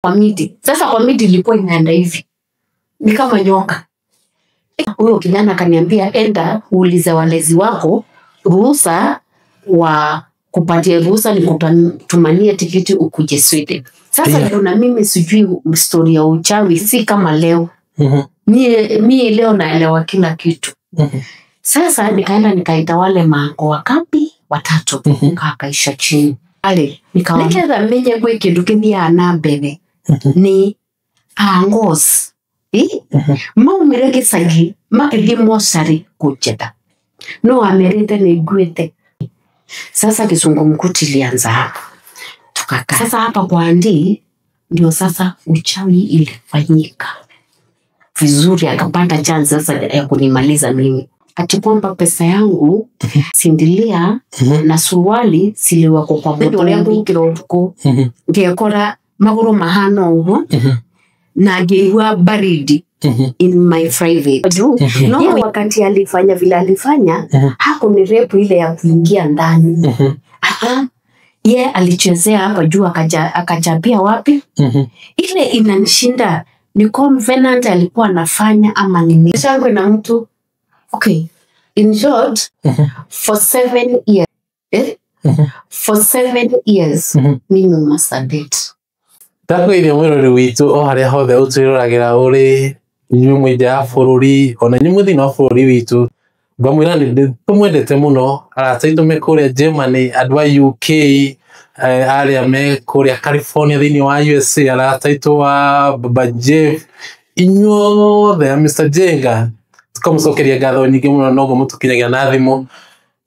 kwa midi. Sasa kwa midi ilikuwa inaenda hivi. Ni kama nyoka. Huyo kijana akaniambia enda uulize walezi wako ruhusa wa kupatia ruhusa ni kutumania tikiti ukuje Sweden. Sasa ndio na mimi sijui story ya uchawi si kama leo. Mie leo naelewa kila kitu. Sasa nikaenda nikaita wale mango wakapi watatu kakaisha chini. Ale nikaona menye kwe kindu kithia na mbere ni angos. Maumire gicagi makithi mocarĩ kũnjetha no amerite nĩnguĩte. Sasa kizungumkuti ilianza hapa tukakaa. Sasa hapa kwa Andi ndio sasa uchawi ilifanyika vizuri, akapanda chance sasa ya kunimaliza mimi. Ati kwamba pesa yangu sindilia na suruali siliwako kwa bodo yangu kirotuko ngekora maguru mahano uho na gewa baridi in my private. No wakati alifanya vile alifanya hakunirepu ile ya kuingia ndani. Ye alichezea hapa juu akajabia wapi? Ile inanishinda ni convenant alikuwa anafanya ama nini? Shangwe na mtu. Okay. In short, for 7 years. For 7 years mimi masadate. Tako ile mwero witu o haria hothe utwiragira uri nyumu ya bururi ona nyumu thina wa bururi witu ngamwira ni tumwendete muno arataito me kuria Germany adwa UK aria me kuria California thini wa USA arataito wa Baba Jeff inyuothe Mr Jenga tukamucokeria ngatho nyingi muno nogo mutukinyagia na thimu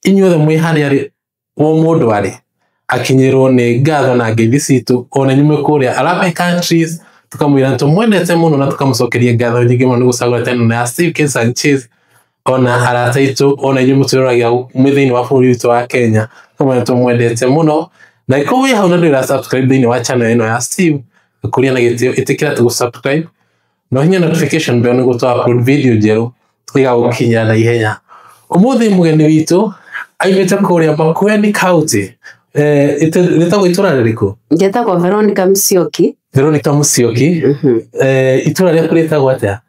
inyuothe mwi haria wo mundu ari akinyirwo ni ngatho na ngethi citu ona nyume kuria Arabic countries tukamwira tumwendete muno na tukamucokeria ngatho nyingi muno gucagura tena na Steve Sanchez ona arataito ona nyume turoragia mwithini wa bũrũri witu wa Kenya tukamwira tumwendete muno na iko hau na ndira subscribe thini wa channel ino ya Steve kuria na gitio itikira tu subscribe no hinya notification bell niguo tu upload video njeru tiga gukinya na ihenya. Umuthi mugeni witu aimete kuria Makueni County itagwo itura ririku? Ngetagwo Veronica Musyoki. Veronica Musyoki. Itura ria kuritagwo atia?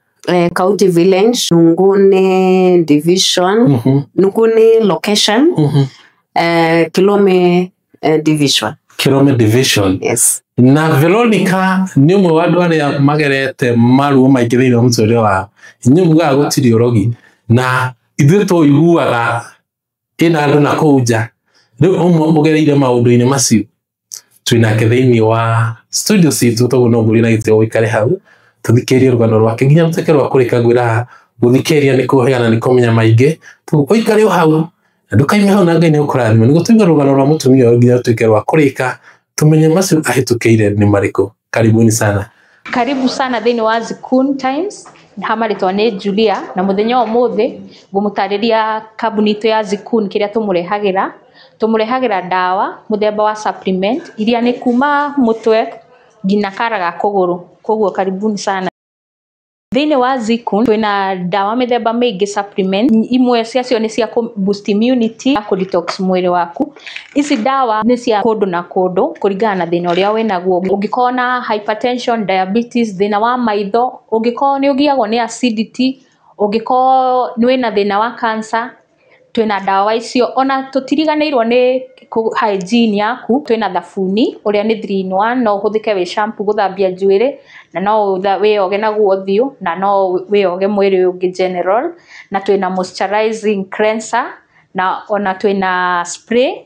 County Village, Nungune Division, Nungune Location, Kilome Division. Kilome Division. Yes. Na Veronica ni umwe wa andu aria magerete maruo maingi thiini wa muturire wao. Inyuĩ mugaga gũtirĩ ũrogi na ithuĩ tũiguaga ĩna andũ na kũu nja. Rĩu ũmwe mũgereire maũndũ-inĩ macio twĩnake thĩinĩ wa studio citũ toguo no ngũrie na gĩtĩo ũikare hau tũthikĩrĩrie rũgano rwake nginya rũtuĩke rwa kũrĩka ngwĩra gũthikĩrĩria nĩ kũhega na nĩ kũmenya maingĩ ũikare o hau na ndũkaime hau na Ngai nĩ gũkũrathima nĩguo tũigue rũgano rwa mũtumia ũyũ nginya rũtuĩke rwa kũrĩka tumenye macio ahĩtũkĩire nĩ marĩkũ. Karibuni sana. Karibu sana thĩinĩ wa Zikun Times. Hamaritwa ni Julia na muthenya umuthi ngumutariria kambuni itu ya Zikun kiria tumurehagira dawa muthemba wa supplement iria ni kuma mutwe nginya kara ga kuguru. Koguo karibuni sana. Thĩinĩ wa Zikun twina dawa mithemba mingi supplement imwe ciacio ni cia boost immunity na detox mwiri waku. Ici dawa ni cia kundu na kundu kuringana na thina uria winaguo. Ungikorwo na hypertension, diabetes, thina wa maitho, ungikorwo ni ugiagwo ni acidity, ungikorwo ni wina thina wa cancer, twina dawa icio. Ona tutiriganirwo ni hygiene yaku, twina thabuni uria ni 3-in-1 no uhuthike wi shampoo guthambia njuiri na no wioge naguo thiu na no wioge mwiri ungi general, na twina moisturizing cleanser na ona twina spray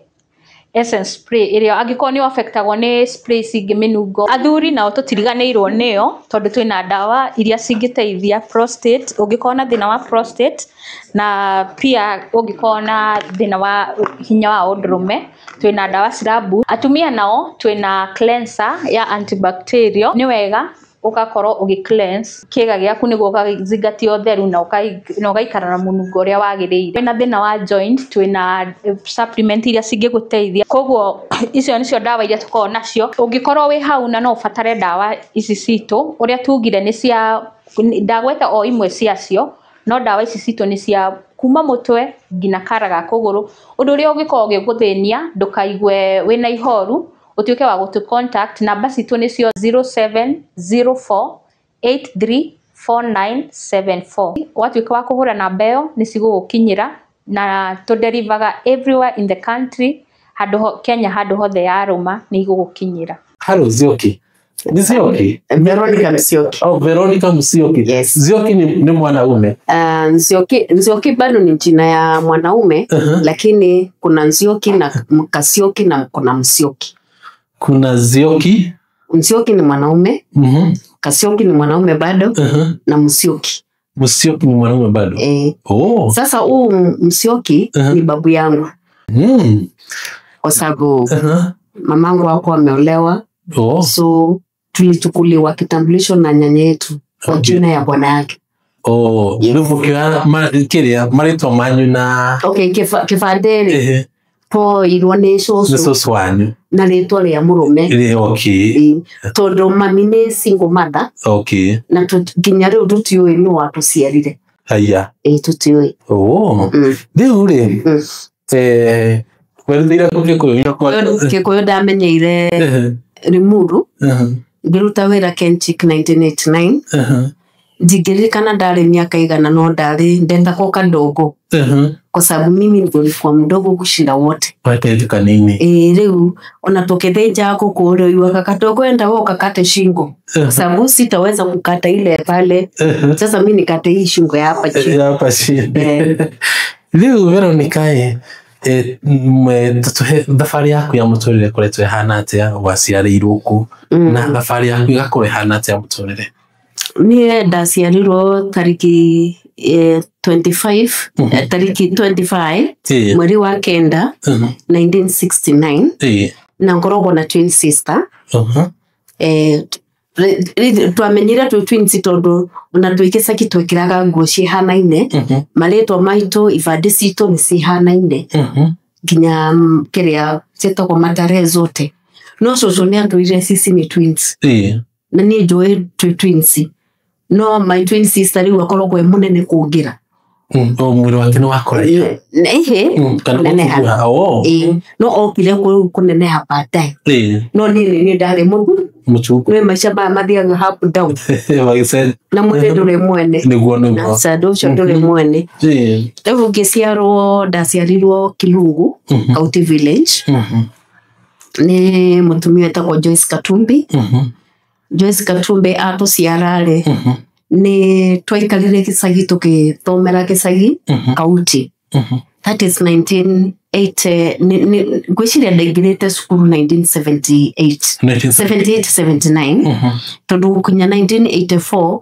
essence spray iria angikorwo ni affectagwo ni spray cingi minungo. Athuri nao tutiriganirwo niyo tondu twina dawa iria cingiteithia prostate ungikorwo na thina wa prostate na pia ungikorwo na thina wa hinya wa undurume twina dawa cirabu. Atumia nao twina cleanser ya antibacterial ni wega ugakorwo ugi cleanse kiga giaku niguo ukazingatia utheru na ugaikara na munungo uria wagiriire. Twina thina wa joint twina supplement iria cingiguteithia. Koguo icio nicio dawa iria tukorwo nacio. Ungikorwo wi hau na no ubatare dawa ici citu uria tugire ni cia ndagweta o imwe ciacio no dawa ici citu ni cia kuma mutwe nginya kara ga kuguru. Undu uria ungikorwo ugiguthinia ndukaigue wina ihoru utuike wa gutu contact namba citu nicio 0704834974 watuike wa kuhura namba iyo nicigugukinyira na to deliver everywhere in the country Kenya hadu hothe yaruma ni igugukinyira. Halo Nzioki. Nzioki? Veronica Musyoki. Oh, Veronica Musyoki. Yes. Nzioki ni mwanaume. Nzioki bado ni jina ya mwanaume, lakini kuna Nzioki na Kasioki na kuna Musyoki. Kuna Nzioki. Nzioki ni mwanaume. Kasioki ni mwanaume bado na Musyoki. Musyoki ni mwanaume bado. Oh. Sasa huu Musyoki ni babu yangu. Kwa sababu mamangu wako ameolewa. So tulichukuliwa kitambulisho na nyanya yetu kwa jina ya bwana yake. Ndugu kiria marito manyu na kifadere po irwane soso wanyu na rito ria murume tondu mami ni single mother na tukinya riu tutiui ni watuciarire aya tutiui riu ri werithira Kikuyu ndamenyeire Rimuru ngiruta wira Kenchic 1989 ndigiririkana ndari miaka igana no ndari ndenda koka ndogo kwa sababu mimi nilikuwa mdogo kushinda wote watejuka nini riu ona tukithinja kukurio iwaka katogo enda woka kate shingo kwa sababu sitaweza kukata ile pale sasa mimi nikate hii shingo ya hapa chini riu Veronica thabari yaku ya muturire koretwo ihana atia waciarirwo ku na thabari yaku igakorwo ihana atia muturire nie ndaciarirwo tariki 25 mweri wa kenda 1969 na ngorogwo na twin sister twamenyire tu twins tondu ona twikisaki twikiraga nguo cihanaine maritwa maitu ibande citu ni cihanaine nginya kiria citagwo matare zote no cucu ni andwire sisi ni twins na ni njui twins no my twin sister riu akoragwo munene kungira mwiri wake ni wakora no okire kuneneha baadaye no ni ndari muchuku we maisha ba mathiaga up down na mwiri ndure mwene na sado cio ndure mwene riu ngiciarwo ndaciarirwo Kilungu County Village ni mutumia etagwo Joyce Katumbi Joyce Katumbi atuciarare ni twaikarire gicagi tukithomera gicagi County that is 1980 ngwiciria ndaingirite cukuru 1978 tondu kunya 1984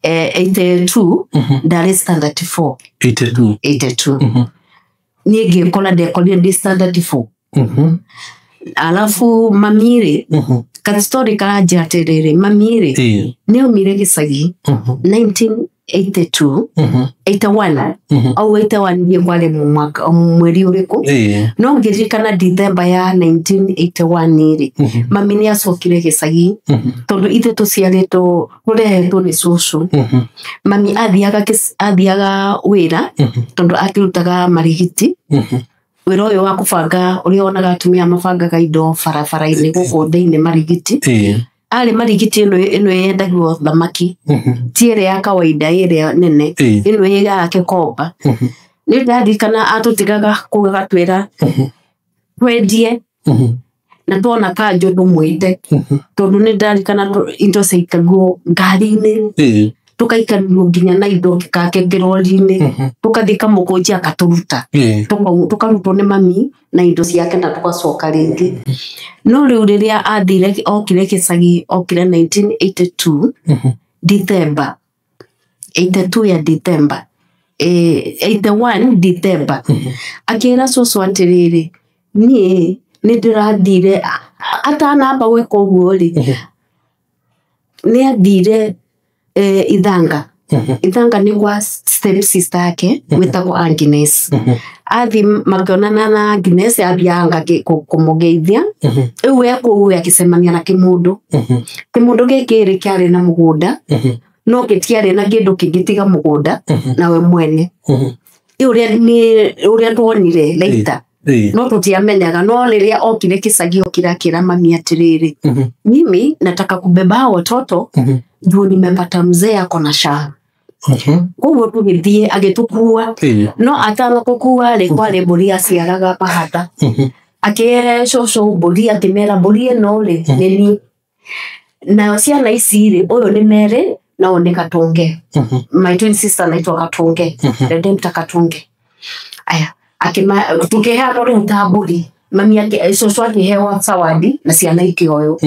82 ndari standard 4 82 ni ngikora ndekorire ndi standard 4 alafu mamire kastory karaja atiriri mamire ni umire gicagi 1982 81 au 81 ni kwale mwaka mweri uriku no ngirikana December ya 1981 iri mami ni acokire gicagi tondu ithe tuciaritwo urehetwo ni cucu mami athiaga wira tondu akirutaga marigiti wira uyu wa kubanga uri onaga atumia mabangaga indo barabara-ini guku thiini marigiti ari marigiti ino yendagio thamaki tiere ya kawaida ire nene ino yiga kikomba ni ndarikana atutigaga kugatwira twendie na tuona kanjo ndumwite tondu ni ndarikana indo ciikagwo ngari-ini tukaikarwo nginya na indo kake ngirori-ini tukathika mukunji akaturuta tukarutwo ni mami na indo ciake na tugacoka ringi no riu riria athire okire gicagi okire 1982 December 82 ya December 81 December akira cucu atiriri ni ndirathire atanamba gwika uguo ri ni athire Ithanga ni kwa step sister yake wetagwo Agnes athi makionana na Agnes athianga kumugeithia iwe yako akicemania na kimundu gikiri kiari na mugunda no gitiari na kindu kingitiga mugunda nawe mwene uria tuonire later no tutiamenyaga no riria okire kisagio kira mami atiriri mimi nataka kubeba watoto ndio nimepata mzee ako na SHA Kuo tugithie agitukua no atanga kukua ri kwari mburi aciaraga pahata akire coco mburi akimera mburi no ri nini na ciana ici ri uyu ni mere na one Katunge my twin sister naitwa Katunge Redempta Katunge aya akima tukiha ro ntamburi mami yake coco akihewa zawadi na ciana ikioyo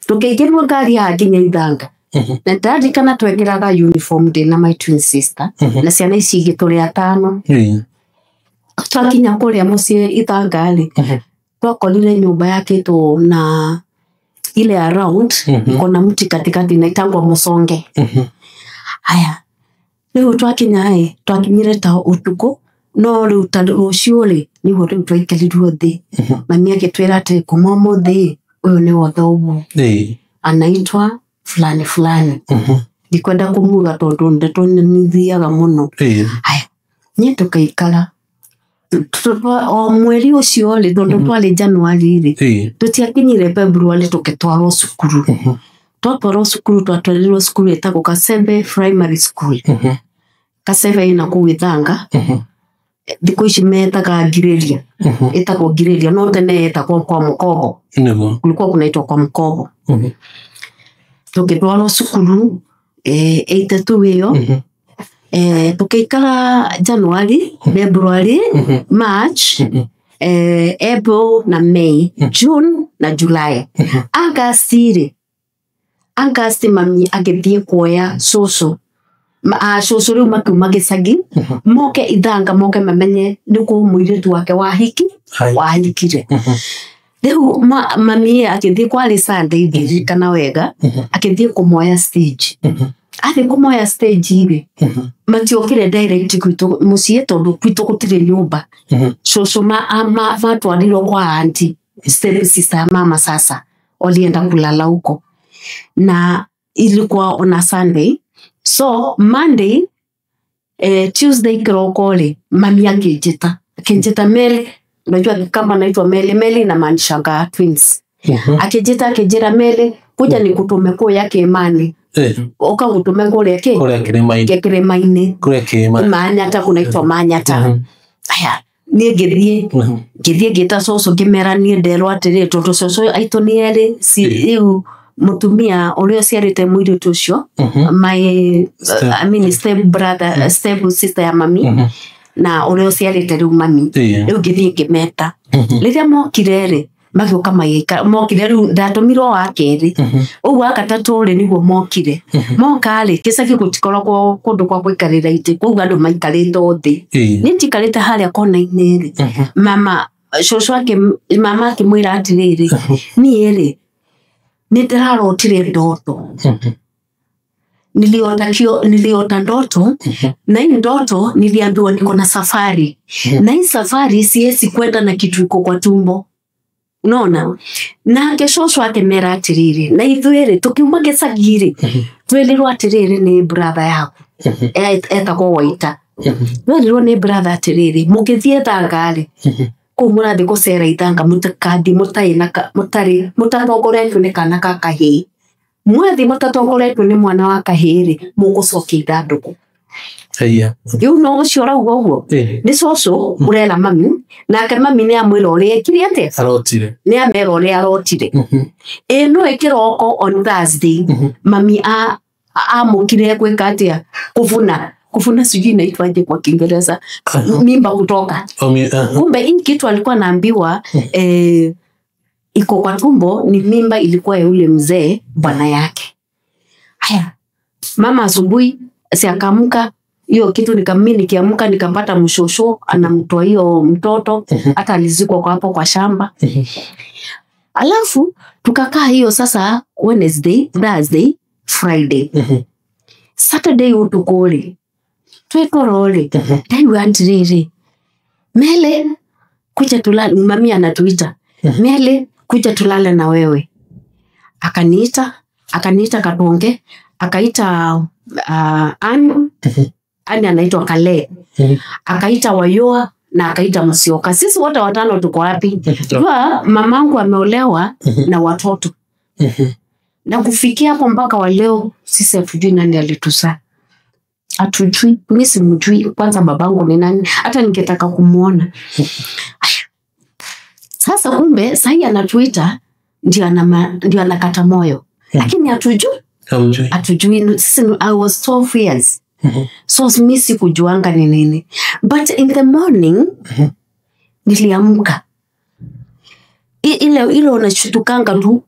tukigirwo ngari ya nginya Ithanga na ndari kana twegeraga uniform de na my twin sister na ciana ici ingi turi atano twakinya kuria mucie Ithanga ri twakorire nyumba yake to na ile around kuna mti katikati na itangwa Musonge haya leo twakinya twakinyire ta utuko no riu ta rucio ri nigo riu twaikarirwo thi mami agitwira ati kumomo thi uyu ni wothogu anaitwa fulani ndikwenda kumuga tondu ndeto nithiaga muno haya nye tukaikara o mweri ucio ri tondu twari Januari ri tutiakinyire February tukitwarwo cukuru twatwarwo cukuru twatwarirwo cukuru etagwo Kasebe Primary School Kasebe ina ku Ithanga thikũ ici metaga Ngiriria etagwo Ngiriria no tene etagwo kwa Mukobo kulikuwa kunaitwa kwa Mukobo tukitwarwo cukuru 82 iyo tukiikara January February March April na May June na July August mami agithie kuoya coco coco riu makiuma gicagi moke Ithanga moke mamenye niku muiritu wake wahikire riu mami agithie kwari Sunday ndirikana wega agithie kumoya stage athi kumoya stage iri matiokire direct kwitu mucie tondu kwitu gutire nyumba coco matwarirwo kwa auntie step sister mama sasa olienda kulala huko na ilikuwa on a Sunday so Monday Tuesday kirokole mami akijita Meli unajua kama naitwa Meli na Manshanga twins akijira Meli kuja nikutume kwa yake Imani oka gutume ngore kiremaini Manyata kunaitwa Manyata aya nie githie gita coco kimera nie nderwo atiri tondu coco aito ni eri si riu mutumia urio ciarite mwiri tucio my I mean step brother step sister ya mami na urio ciarite riu mami riu githie kimeta riria mokire ri magioka magika mokire riu ndatumirwo wa keri ugu akatatu ri niguo mokire moka ri kisaki gutikoragwo kundu kwa gwikarira ite kugu andu maikarite othi ni tikarite haria kona-ini ri mama coco ake mama akimwira atiriri ni ri nitararotire ndoto niliota ndoto na hii ndoto niliambiwa niko na safari na hii safari siwezi kwenda na kitu iko kwa tumbo unaona na kesho akemera atiriri na ithuere tukiuma gicagiri twelirwo atiriri ni brother yako etagwo Waita twelirwo ni brother atiriri mugithie Thangari kumurathi gucera Ithanga mutakadi mutatongoretwo ni kana ka kahii mwathi mutatongoretwo ni mwana wa kahiri mugucokia ithanduku riu no ucio rauga uguo ni coco urera mami nake mami ni amwira uria ekire ate arotire ni amera uria arotire no ikiroko on Thursday mami amukire gwika atia kufuna sijui naitwaje kwa Kiingereza mimba kutoka kumbe hii kitu alikuwa naambiwa iko kwa tumbo ni mimba ilikuwa ya yule mzee bwana yake haya mama asubuhi siakamka hiyo kitu nikiamka nikampata mshosho anamtoa hiyo mtoto hata alizikwa kwa hapo kwa shamba alafu tukakaa hiyo sasa Wednesday Thursday Friday Saturday utukole twekorole taiwe antiriri Mele kuja tulale mami anatuita Mele kuja tulale na wewe akaniita Katonge akaita Ani anaitwa Kale akaita Wayoa na akaita Musyoka. Sisi wote watano tuko wapi? Jua mamangu ameolewa na watoto. Na kufikia hapo mpaka wa leo sisi hatujui nani alituzaa. Hatujui, mimi simjui kwanza babangu ni nani, hata ningetaka kumuona. Sasa kumbe sasa anatuita ndio anakata moyo. Lakini hatujui. Hatujui. I was 12 years. So mimi sikujuanga ni nini. But in the morning niliamka. Ile unashutukanga tu.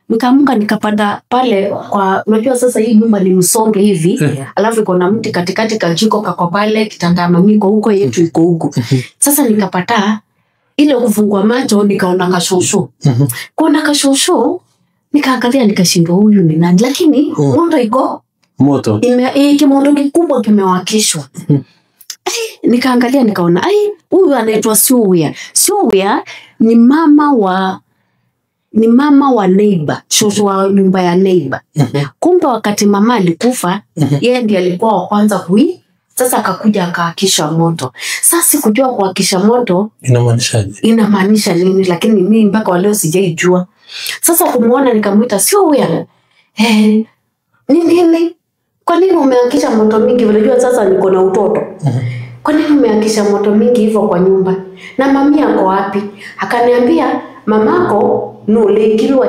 Nikaamka nikapanda pale kwa unajua sasa hii nyumba ni msonge hivi, alafu iko na mti katikati kajiko kako pale, kitanda mamiko huko yetu iko huko. Sasa nikapata ile kufungua macho nikaona kashosho. Kuona kashosho nikaangalia nikashindwa huyu ni nani, lakini moto iko moto. Kimoto kikubwa kimewakishwa. Nikaangalia nikaona huyu anaitwa Sylvia. Sylvia ni mama wa neighbor, shosho wa nyumba ya neighbor. Kumbe wakati mama alikufa, yeye ndiye alikuwa wa kwanza sasa akakuja akaakisha moto. Sasa sikujua kuakisha moto inamaanisha nini, lakini mimi mpaka leo sijaijua. Sasa kumuona nikamuita Sylvia. Nini? Kwa nini umeakisha moto mingi? Unajua sasa niko na utoto. Kwa nini umeakisha moto mingi hivyo kwa nyumba? Na mami yako wapi? Akaniambia mamako nulikilwe.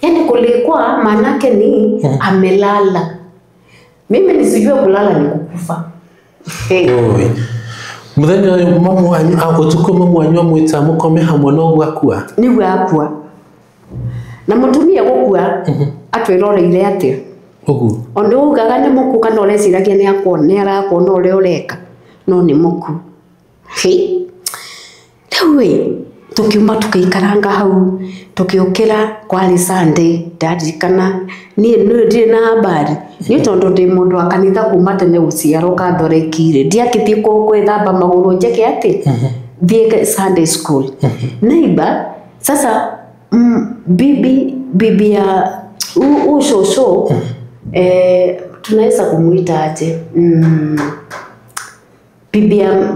Yaani kulikuwa manake ni amelala. Mimi nisijue kulala ni kukufa. Muthenya mamu wanyu agutuko mamu wanyu mwita mukome hamwe no gwakua. Ni gwakua. Na mutumia gukua atwiroreire ati. Ugu. Ondo ugaga ni muku kana ureciragia ni akone arakona uri ureka. No ni muku. Lewe tukiumba tukaikaranga hau tukiokera kwali Sunday ndarikana ni ndi na habari ni tondu ndi mundu wa kanitha kuma tene uciaro kathorekire ndiakithie kwithamba maguru njeke ati thie Sunday school. Neighbor sasa bibi ya ushosho tunaweza kumuita aje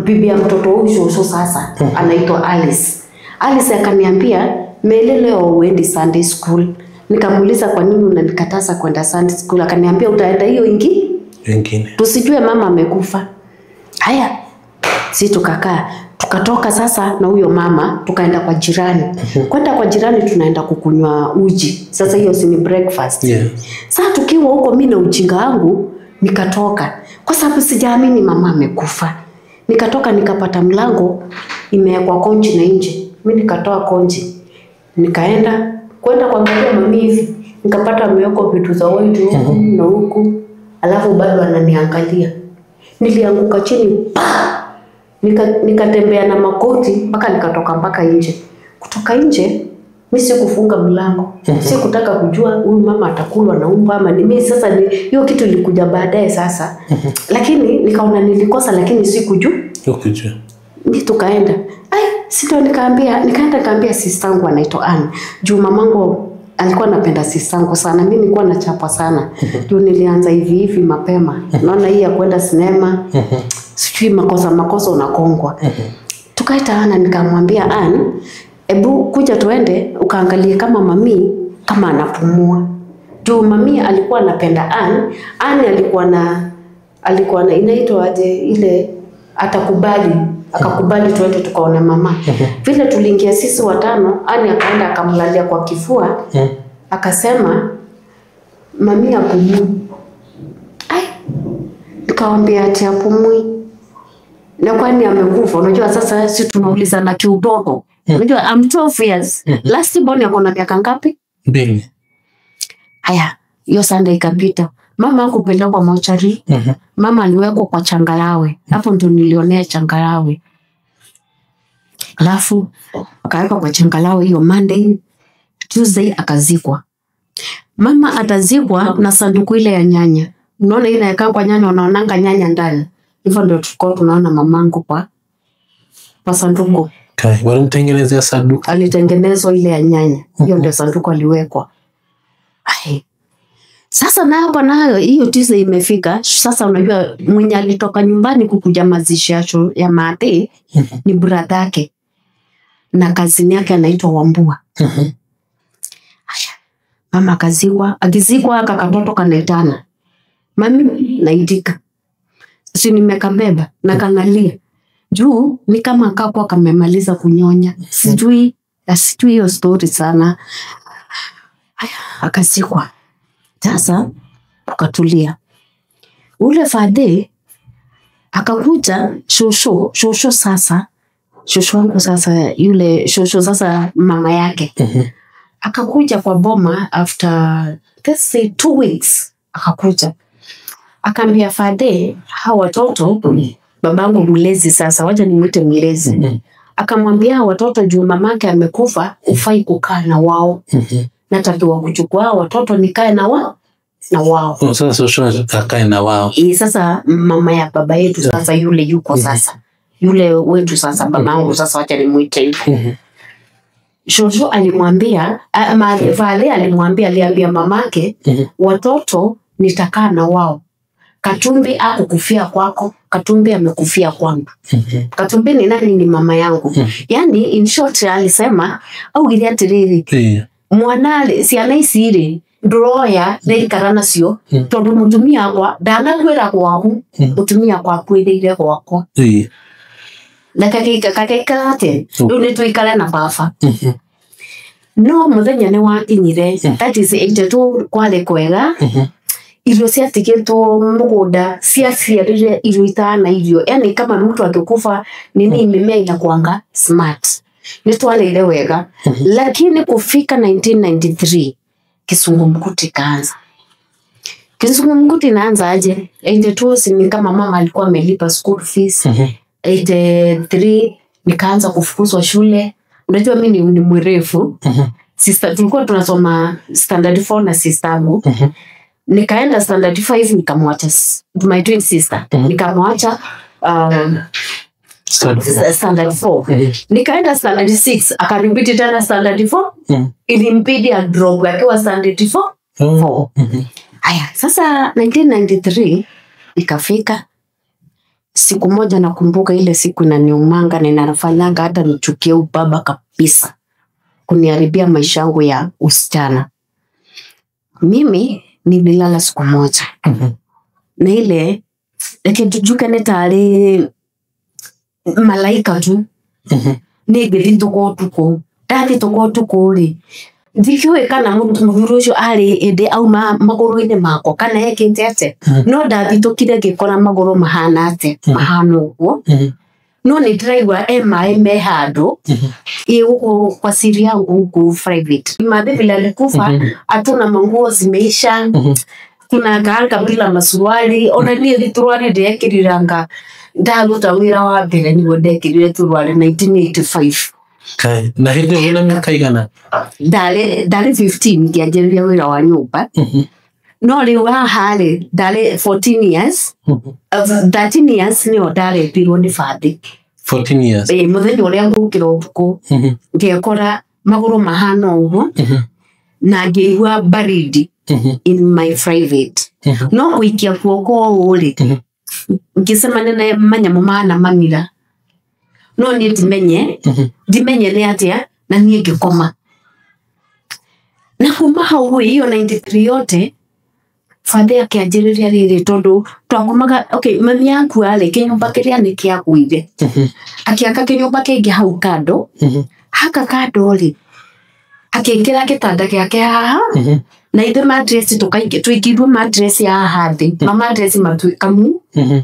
bibi ya mtoto ushosho sasa anaitwa Alice. Alice akaniambia Mele leo uendi Sunday school. Nikamuuliza kwa nini unanikataza kwenda Sunday school? Akaniambia utaenda hiyo ingine. Tusijue mama amekufa. Haya. Sisi tukakaa. Tukatoka sasa na huyo mama tukaenda kwa jirani. Kwenda kwa jirani tunaenda kukunywa uji. Sasa hiyo si ni breakfast. Sasa tukiwa huko mimi na ujinga wangu nikatoka. Kwa sababu sijaamini mama amekufa. Nikatoka nikapata mlango imewekwa konji na nje. Mimi nikatoa konji. Nikaenda kuangalia mami hivi. Nikapata ameweka vitu za watu huku na huku. Alafu bado ananiangalia. Nilianguka chini. Nikatembea na makoti mpaka nikatoka mpaka nje. Kutoka nje mimi sikufunga mlango. Sikutaka kujua huyu mama atakulwa na umba ama mimi sasa hiyo kitu ilikuja baadaye sasa. Lakini nikaona nilikosa lakini sikujua. Mimi tukaenda. Sito nikaambia sistangu anaitwa Ann. Juu mamangu alikuwa anapenda sistangu sana. Mimi nilikuwa nachapa sana. Juu nilianza hivi mapema. Naona hii ya kwenda sinema. Sijui makosa unakongwa. Tukaita Ann nikamwambia Ann, ebu kuja tuende ukaangalie kama mami kama anapumua. Juu mami alikuwa anapenda Ann. Ann alikuwa na inaitwa aje ile akakubali tuende tukaona mama. Vile tuliingia sisi watano, Ann akaenda akamlalia kwa kifua. Akasema mami apumui. Nikamwambia ati apumui. Na kwani amekufa? Unajua sasa sisi tunauliza na kiudogo. Unajua I'm 12 years. Last born yako na miaka ngapi? 2. Haya, hiyo Sunday ikapita. Mama hakupelekwa mochari. Mama aliwekwa kwa changarawe. Hapo ndo nilionea changarawe. Alafu akawekwa kwa changarawe hiyo Monday, Tuesday akazikwa. Mama atazikwa na sanduku ile ya nyanya. Unaona ile inakaa kwa nyanya, unaonanga nyanya ndani. Hivyo ndio tulikuwa tunaona mamangu kwa sanduku. Walimtengenezea sanduku. Alitengenezwa ile ya nyanya. Hiyo ndio sanduku aliwekwa. Sasa na hapa nayo hiyo Tuesday imefika. Sasa unajua mwenye alitoka nyumbani kukuja mazishi ya Mate ni brother yake na kazini yake anaitwa Wambua. Haya, mama akizikwa kakatoto kanaitana. Mami naidika. Si nimekabeba na kangalia. Juu ni kama kakwa kamemaliza kunyonya. Sijui hiyo story sana. Haya, akazikwa. Sasa tukatulia. Ule fade akakuja shosho sasa. Shosho wangu sasa, yule shosho sasa mama yake. Akakuja kwa boma after let's say 2 weeks. Akakuja. Akaambia fade, hawa watoto babangu mlezi sasa, wacha nimuite mlezi. Akamwambia watoto juu mamake amekufa, ufai kukaa na wao. Natakiwa kuchukua watoto nikae na wao. Sasa shosho akae na wao. Sasa mama ya baba yetu sasa yule yuko sasa. Yule wetu sasa babangu sasa wacha nimuite hivi. Shosho alimwambia aliambia mamake watoto nitakaa na wao. Katumbi akukufia kwako, Katumbi amekufia kwangu. Katumbi ni nani? Ni mama yangu. Yani in short alisema au giliatiriri. Mwanale si anaisiri ndroya neikarana cio tondu mutumia kwa ndanakwira kwaku mutumia kwaku iriire gwakwa na kakeka ate riu nitwikare na baba no muthenya ni wakinyire that is 82 kwale kwega irio ciatigitwo mugunda ciaciarire irio itana irio yani kama mtu akikufa nini mimea inakuanga smart nitwaleire wega lakini kufika 1993 Kisungumkuti kaanza. Kisungumkuti inaanza aje? 82 ni kama mama alikuwa amelipa school fees. 83 nikaanza kufukuzwa shule. Unajua mimi ni mrefu. Sister tulikuwa tunasoma standard 4 na sister yangu. Nikaenda standard 5 nikamwacha my twin sister. Nikamwacha standard 4. Nikaenda standard 6 akaribiti tena standard 4. Ilimbidi a drop akiwa standard 4. Haya, sasa 1993 ikafika. Siku moja nakumbuka ile siku inaniumanga na inanifanyanga hata nichukie ubaba kabisa. Kuniharibia maisha yangu ya usichana. Mimi nililala siku moja. Na ile tujuka netari malaika tu. Nigiri tuko. Dati tuko ri. Ndikiwe kana muntu murujo ari ende au maguru-ini mako kana yekinte ate. No dathi tukire gikora maguru mahana ate. Mahana uguo. No ni driver me handu. Uko kwa siri yangu uko private. Madhe bila alikufa atuna manguo zimeisha. Kuna ganga bila masuruali. Ona ni thituruari ndekiriranga. Ndaruta wira wa mbere niwe ndekirire turuari 1985. Okay. Na hindi una miaka igana? Ndari 15 ngianjĩrĩria wĩra wa nyũmba. No rĩu haha rĩ ndari 14 years. 13 years nĩyo ndaretirwo nĩ bathi. 14 years. Mũthenya ũrĩa ngũkĩra ũtukũ ngĩkora magũrũ mahana ũguo na ngĩigua baridi in my private. No gũikia guoko ũũ rĩ ngĩcemania na manyamũ mahana mamira. No ni ndimenye nĩ atia na niĩ ngĩkoma. Na kuma hau hiyo 93 yote father akĩanjĩrĩria rĩrĩ tondu twakomaga mami yaku arĩ kĩnyũmba kĩrĩa nĩ kĩagũire. Akiaka kĩnyũmba kĩngĩ hau kando. Haka kando rĩ akĩkĩra gĩtanda gĩake haha na ithe mattress tũikirwo mattress ya haha thĩ. Mattress matuĩkamu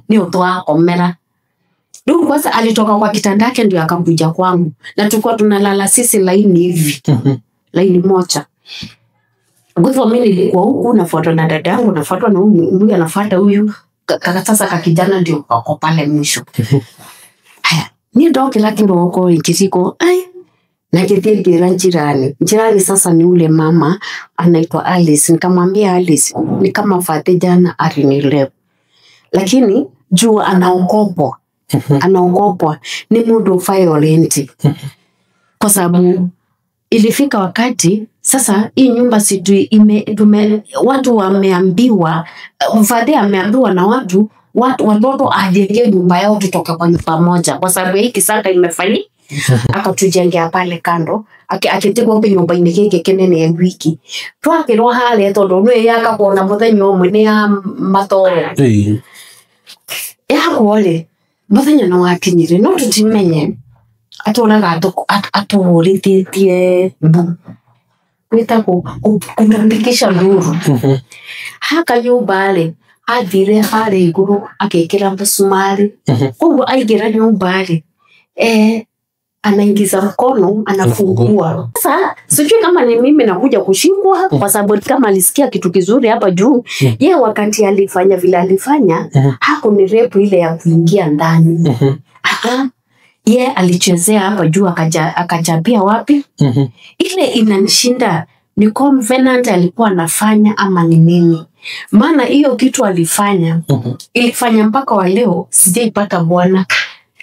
nĩyo twakomera. Ndio kwanza alitoka kwa kitanda yake ndio akakuja kwangu. Na tulikuwa tunalala sisi laini hivi. Laini moja. Kwa hivyo mimi nilikuwa huku nafuatwa na dada yangu, nafuatwa na huyu anafuata huyu. Sasa kakijana ndio kako pale mwisho. Haya, ni ndoke la kiroko ikitiko. Na kithiri njirani sasa ni ule mama anaitwa Alice. Nikamwambia Alice ni kama fate jana alinilep. Lakini juu anaogopwa. Anaogopwa ni mundu violent. Kwa sababu ilifika wakati Sasa hii nyumba si watu wameambiwa, mfadhi ameambiwa na watoto ajenge nyumba yao tutoke kwa nyumba moja kwa sababu hii kisanga imefanyika. Akatujengea pale kando akitigwo kwa nyumba inekeke kenene ya wiki twakirwa hale tondu nwe yaka kuona muthenya umwe ni ya matoro yakole muthenya no wakinyire no tutimenye atonaga atuhurititie mbu wita kumbikisha nduru haka nyumba ale athire hale iguru akekera msumari koguo aingira nyumba ale anaingiza mkono anafungua. Sasa sijui kama ni mimi nakuja kushikwa kwa sababu kama alisikia kitu kizuri hapa juu yeye wakati alifanya vile alifanya hakunirepu ile ya kuingia ndani. Yeye alichezea hapa juu akajabia wapi? Ile inanishinda ni covenant alikuwa anafanya ama ni nini? Maana hiyo kitu alifanya ilifanya mpaka wa leo sijaipata bwana.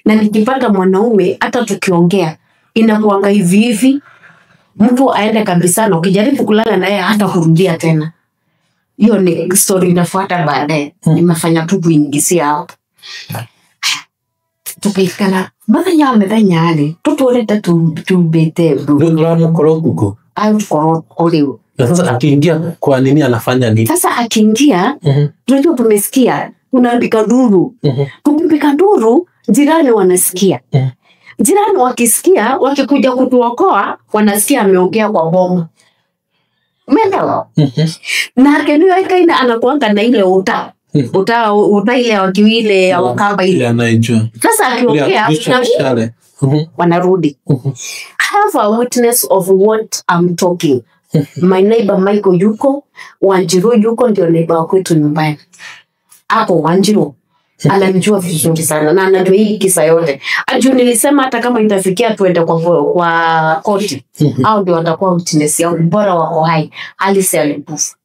Na nikipata mwanaume hata tukiongea inakuanga hivi mtu aende kabisa na ukijaribu kulala na yeye hata kurudia tena. Hiyo ni story inafuata baadaye. Nimefanya tu kuingisia hapo. Tukaikana baada amedanya ale tutoleta tubete ndio koroguko au korogoleo. Sasa akiingia kwa nini anafanya nini? Sasa akiingia tunajua tumesikia unaandika nduru. Tukipika nduru jirani wanasikia. Jirani wakisikia wakikuja kutuokoa wanasikia ameongea kwa bomu. Umeelewa? Na kenyo ikaina anakuanga na ile uta ile wakiwile ya wakamba ile anaijua. Sasa akiongea wanarudi. I have a witness of what I'm talking. My neighbor Michael yuko, Wanjiru yuko ndio neighbor kwetu nyumbani. Hapo Wanjiru ananijua vizuri sana na anajua hii kisa yote. Ajua nilisema hata kama itafikia tuende kwa koti au ndio watakuwa witness yao bora wako hai. Alisi alikufa.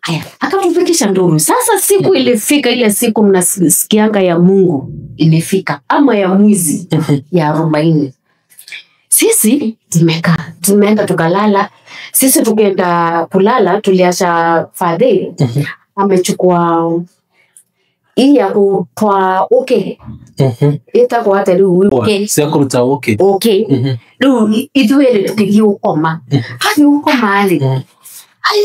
Haya, akatufikisha nduru. Sasa siku ilifika ile siku mnasikianga ya Mungu ilifika ama ya mwizi ya 40. Sisi tumeenda tukalala. Sisi tukienda kulala tuliacha fadhi amechukua hii ya kwa ita kwa hata leo sio kuruta leo idwele tukiukoma hadi ukoma ali ai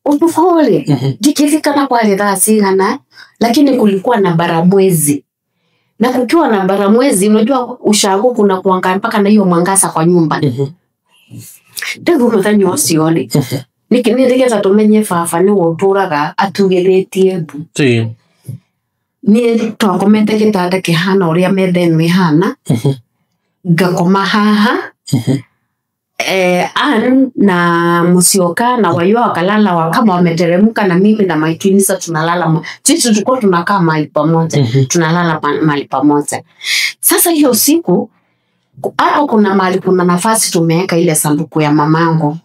utufole dikifika na pale dhasigana lakini kulikuwa na baramwezi na kukiwa na baramwezi unajua ushago kuna kuanga mpaka na hiyo mwangaza kwa nyumba ndio mthanyo usione nikinirigeza tumenye fafa ni woturaga atugeretie bu ni twakomete gitanda kihana uria metheno ihana ngakoma haha na Musyoka na Wayo wakalala kama wameteremka na mimi na my twins tunalala sisi tulikuwa tunakaa mahali pamoja tunalala mahali pamoja. Sasa hiyo siku hapo kuna mahali kuna nafasi tumeweka ile sanduku ya mamangu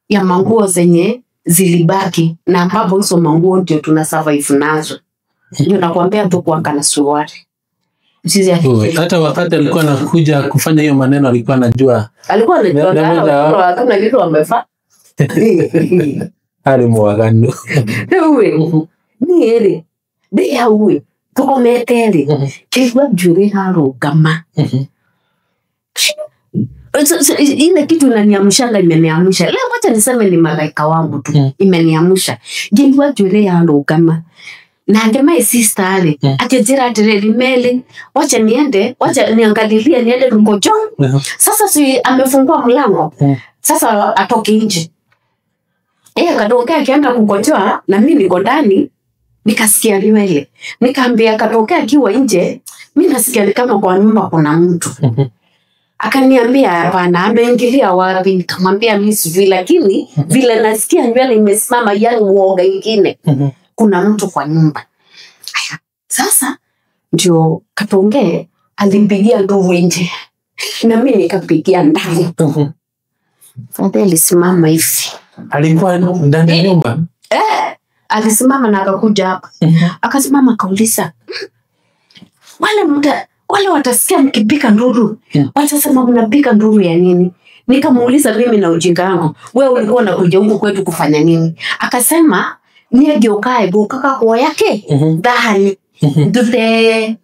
ya manguo zenye zilibaki na ambapo hizo manguo ndio tuna survive nazo. Ndio nakwambia tu kuanga na suruali. Hata wakati alikuwa anakuja kufanya hiyo maneno alikuwa anajua. Alikuwa anajua kama kitu amefanya. Alimwagano. Ewe. Ni ere. Dia uwe. Tukometele. Kigwa jure harugama. Ile kitu inaniamshanga imeniamsha. Leo wacha niseme ni malaika wangu tu. Imeniamsha. Kigwa jure harugama. Na ngema sister ale akijira atireli mele wacha niangalilie niende Lungojo. Sasa si amefungua mlango sasa atoke nje kadokea akienda kukojoa na mimi niko ndani nikasikia liwele nikaambia kadokea akiwa nje mimi nasikia ni kama kwa nyumba kuna mtu akaniambia hapana ameingilia wapi nikamwambia mimi sijui lakini vile nasikia nywele imesimama yani uoga ingine kuna mtu kwa nyumba. Sasa ndio Katonge alimpigia nduru nje na mimi nikapigia ndani. Fadhili alisimama hivi. Alikuwa ndani ya nyumba? Alisimama na akakuja hapa. Akasimama kauliza wale watasikia mkipika nduru. Watasema mnapika nduru ya nini? Nikamuuliza mimi na ujinga wangu, wewe ulikuwa unakuja huku kwetu kufanya nini? Akasema niageukae bukaka kwa yake dhahani dute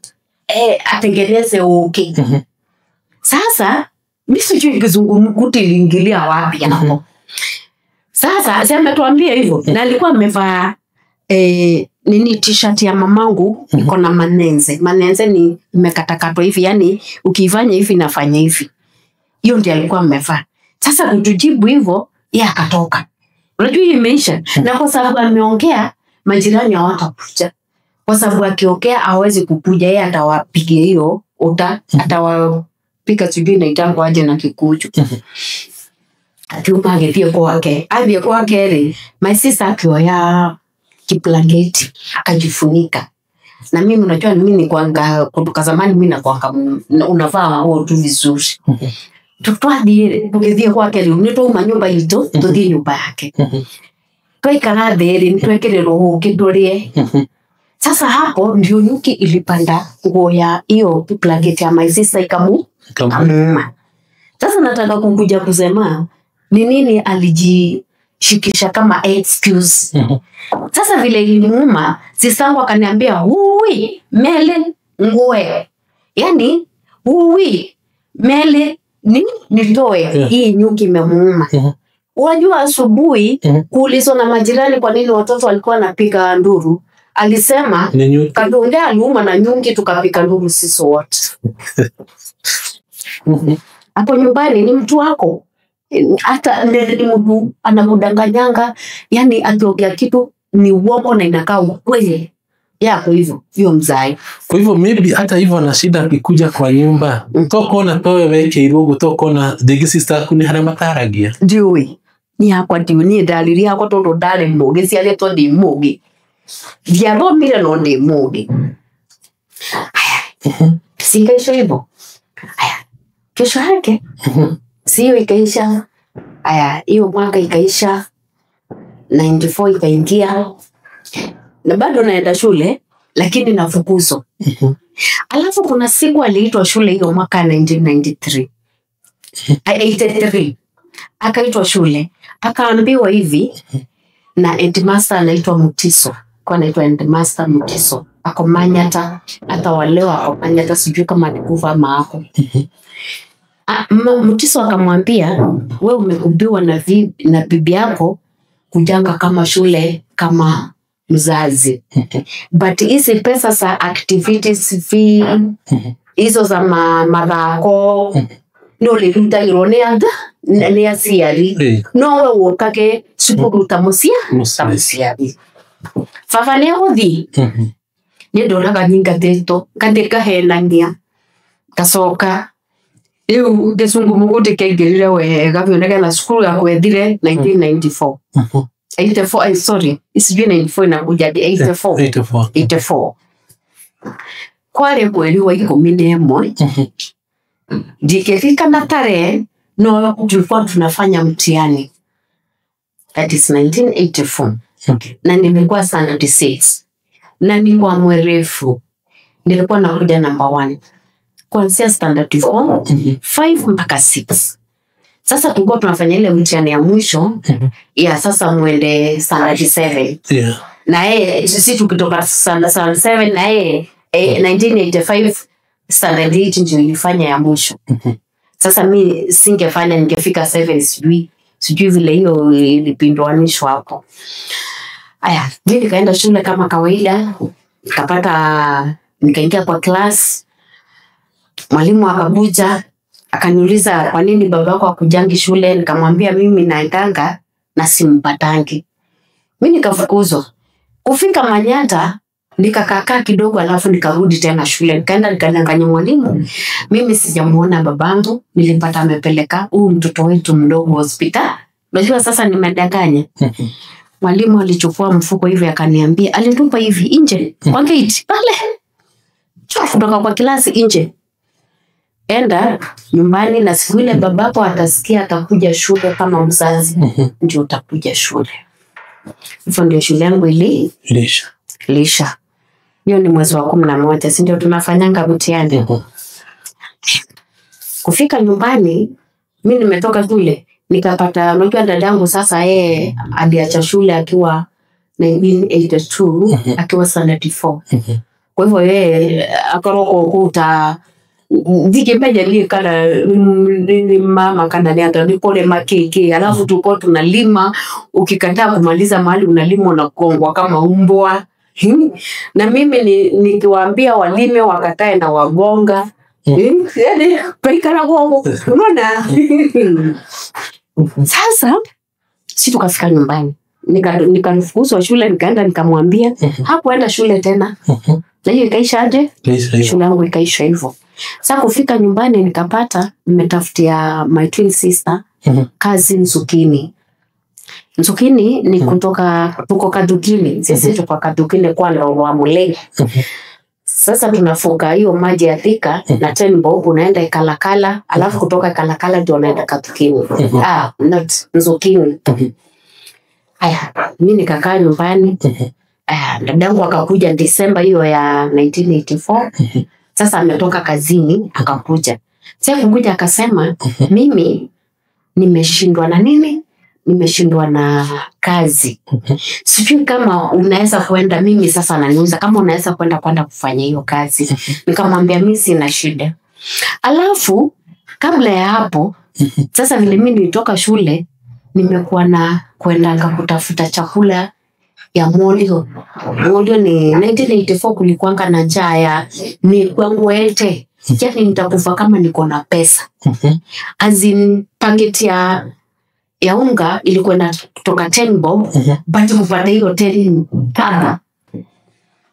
atengeneze uke. Sasa mimi sijui kizungumkuti liingilia wapi hapo. Sasa sema tuambie hivyo, na alikuwa amevaa nini t-shirt ya mamangu iko na manenze. Manenze ni imekatakatwa hivi, yani ukifanya hivi nafanya hivi. Hiyo ndiyo alikuwa amevaa. Sasa kutujibu hivyo, yeye akatoka. Unajua hii imeisha. Na kwa sababu ameongea, majirani hawatakuja. Kwa sababu akiongea hawezi kukuja, yeye atawapigia hiyo atawapiga sijui na itango aje na kikuju. Atiupange pia kwake. Avye kwake my sister akioya kiplangeti akajifunika. Na mimi unajua mimi ni kwanga kutoka zamani mimi na kwanga unavaa nguo tu vizuri. Tutwadi tukithie kwake leo nito manyumba ito tuthie nyumba yake. Twaikara theri nitwekererwo kidorie. Sasa hapo ndio nyuki ilipanda nguo ya hiyo kiplangeti ya my sister ikamuma. Sasa nataka kukuja kusema ni nini alijishikisha kama excuse. Sasa vile ilimuuma, sisangu akaniambia, "Hui, mele ngoe." Yani, "Hui, mele nitoe hii nyuki imemuuma." Unajua asubuhi kuulizwa na majirani kwa nini watoto walikuwa wanapiga nduru. Alisema, "Kadonge aliuma na nyuki tukapiga nduru sisi wote." Hapo nyumbani ni mtu wako. Hata ni mtu anamudanganyanga, yani akiongea kitu ni uongo na inakaa ukweli. Yako hivyo, hiyo mzai. Kwa hivyo maybe hata hivyo na shida akikuja kwa nyumba. Toko na towe weke irugu, toko na digi sister kuni hana mataragia. Ndiwe. Ni hako ndiwe ni dalili hako tondo dale mmoge, si ale tondi mmoge. Diabo mira no ndi mmoge. Sikaisha hivyo. Kesho yake. Siyo ikaisha. Hiyo mwaka ikaisha. 94 ikaingia. Na bado naenda shule, lakini nafukuzwa. Alafu kuna siku aliitwa shule hiyo mwaka 1993. 83. Akaitwa shule. Akaambiwa hivi, na headmaster anaitwa Mutiso. Kwa anaitwa headmaster Mutiso. Ako Manyata, hata walewa ako Manyata, sijui kama alikufa ama ako. Mutiso akamwambia, wewe umekubiwa na bibi yako kujanga kama shule kama mzazi. But hizi pesa za activities fee, hizo za madhako, no liruta ironea ni asiari. No we wokake sukuru tamusiari. Fafane hodi. Ndoraga nyinga teto, kandika henangia. Kasoka. Iu desungu muguti keigirire wega bioneka na skulu ya kwethire 1994. 84, sorry, isijui 94 inakuja 84. Kwale mweri wa 11 ndikifika na tarehe no tulikuwa tunafanya mtihani. That is 1984. Na nimekuwa standard 6 na nilikuwa mwerefu, nilikuwa nakuja number 1 kuanzia standard 4 5 mpaka 6. Sasa tulikuwa tunafanya ile mtihani ya mwisho ya sasa mwende standard 7. Na sisi tukitoka standard 7 na 1985 standard 8 ndio ilifanya ya mwisho. Sasa mimi singefanya, ningefika 7 sijui vile hiyo ilipindwanishwa hapo. Mimi nikaenda shule kama kawaida, nikaingia kwa class. Mwalimu akakuja akaniuliza kwa nini babako hakujangi shule. Nikamwambia mimi naendanga na simpatangi. Mimi nikafukuzwa. Kufika Manyata nikakaa kidogo, alafu nikarudi tena shule. Nikaenda nikadanganya mwalimu, mimi sijamuona babangu, nilipata amepeleka mtoto wetu mdogo hospitali. Unajua sasa nimedanganya. Mwalimu alichukua mfuko hivi akaniambia, alitupa hivi nje kwa gate pale. Kutoka kwa klasi nje. Enda nyumbani na siku ile babako atasikia atakuja shule kama mzazi, ndio utakuja shule. Hivyo ndio shule yangu ilisha. Hiyo ni mwezi wa 11, si ndio tunafanyanga mtihani. Kufika nyumbani mimi nimetoka shule nikapata, unajua dadangu sasa yeye aliacha shule akiwa 1982 akiwa standard 4. Kwa hivyo yeye akaroko kuta dikembeja ni kana ni mama kana ni hata nikole makeke, alafu tuko tunalima, ukikataa kumaliza mahali unalima unakongwa kama umbwa. Na mimi nikiwaambia walime wakatae na wagonga. Yaani paikana gongo, unaona? Sasa si tukafika nyumbani. Nikanifukuzwa shule, nikaenda nikamwambia, hakuenda shule tena. Na hiyo ikaisha aje? Shule yangu ikaisha hivyo. Sasa kufika nyumbani nikapata nimetafutia my twin sister kazi Nsukini. Nsukini ni kutoka tuko Kadugini. Sisi tuko Kadugini kwa Ndoro Mulenge. Sasa tunafunga hiyo maji ya Thika na Tembo unaenda Ikalakala, alafu kutoka Ikalakala ndio unaenda Kadugini. Not Nsukini. Aya, mimi nikakaa nyumbani. Dadangu akakuja Disemba hiyo ya 1984. Sasa ametoka kazini akakuja. Sasa kukuja akasema mimi nimeshindwa na nini? Nimeshindwa na kazi. Sijui kama unaweza kwenda, mimi sasa ananiuliza kama unaweza kwenda kufanya hiyo kazi. Nikamwambia mimi sina shida. Alafu kabla ya hapo sasa vile mimi nilitoka shule nimekuwa na kwenda kutafuta chakula ya Molio. Molio ni 1984 kulikuanga na njaa ya ni kwangu ete. Yaani nitakufa kama niko na pesa. Azin paketi ya unga ilikuwa kutoka 10 bob, but kupata hiyo 10 tana.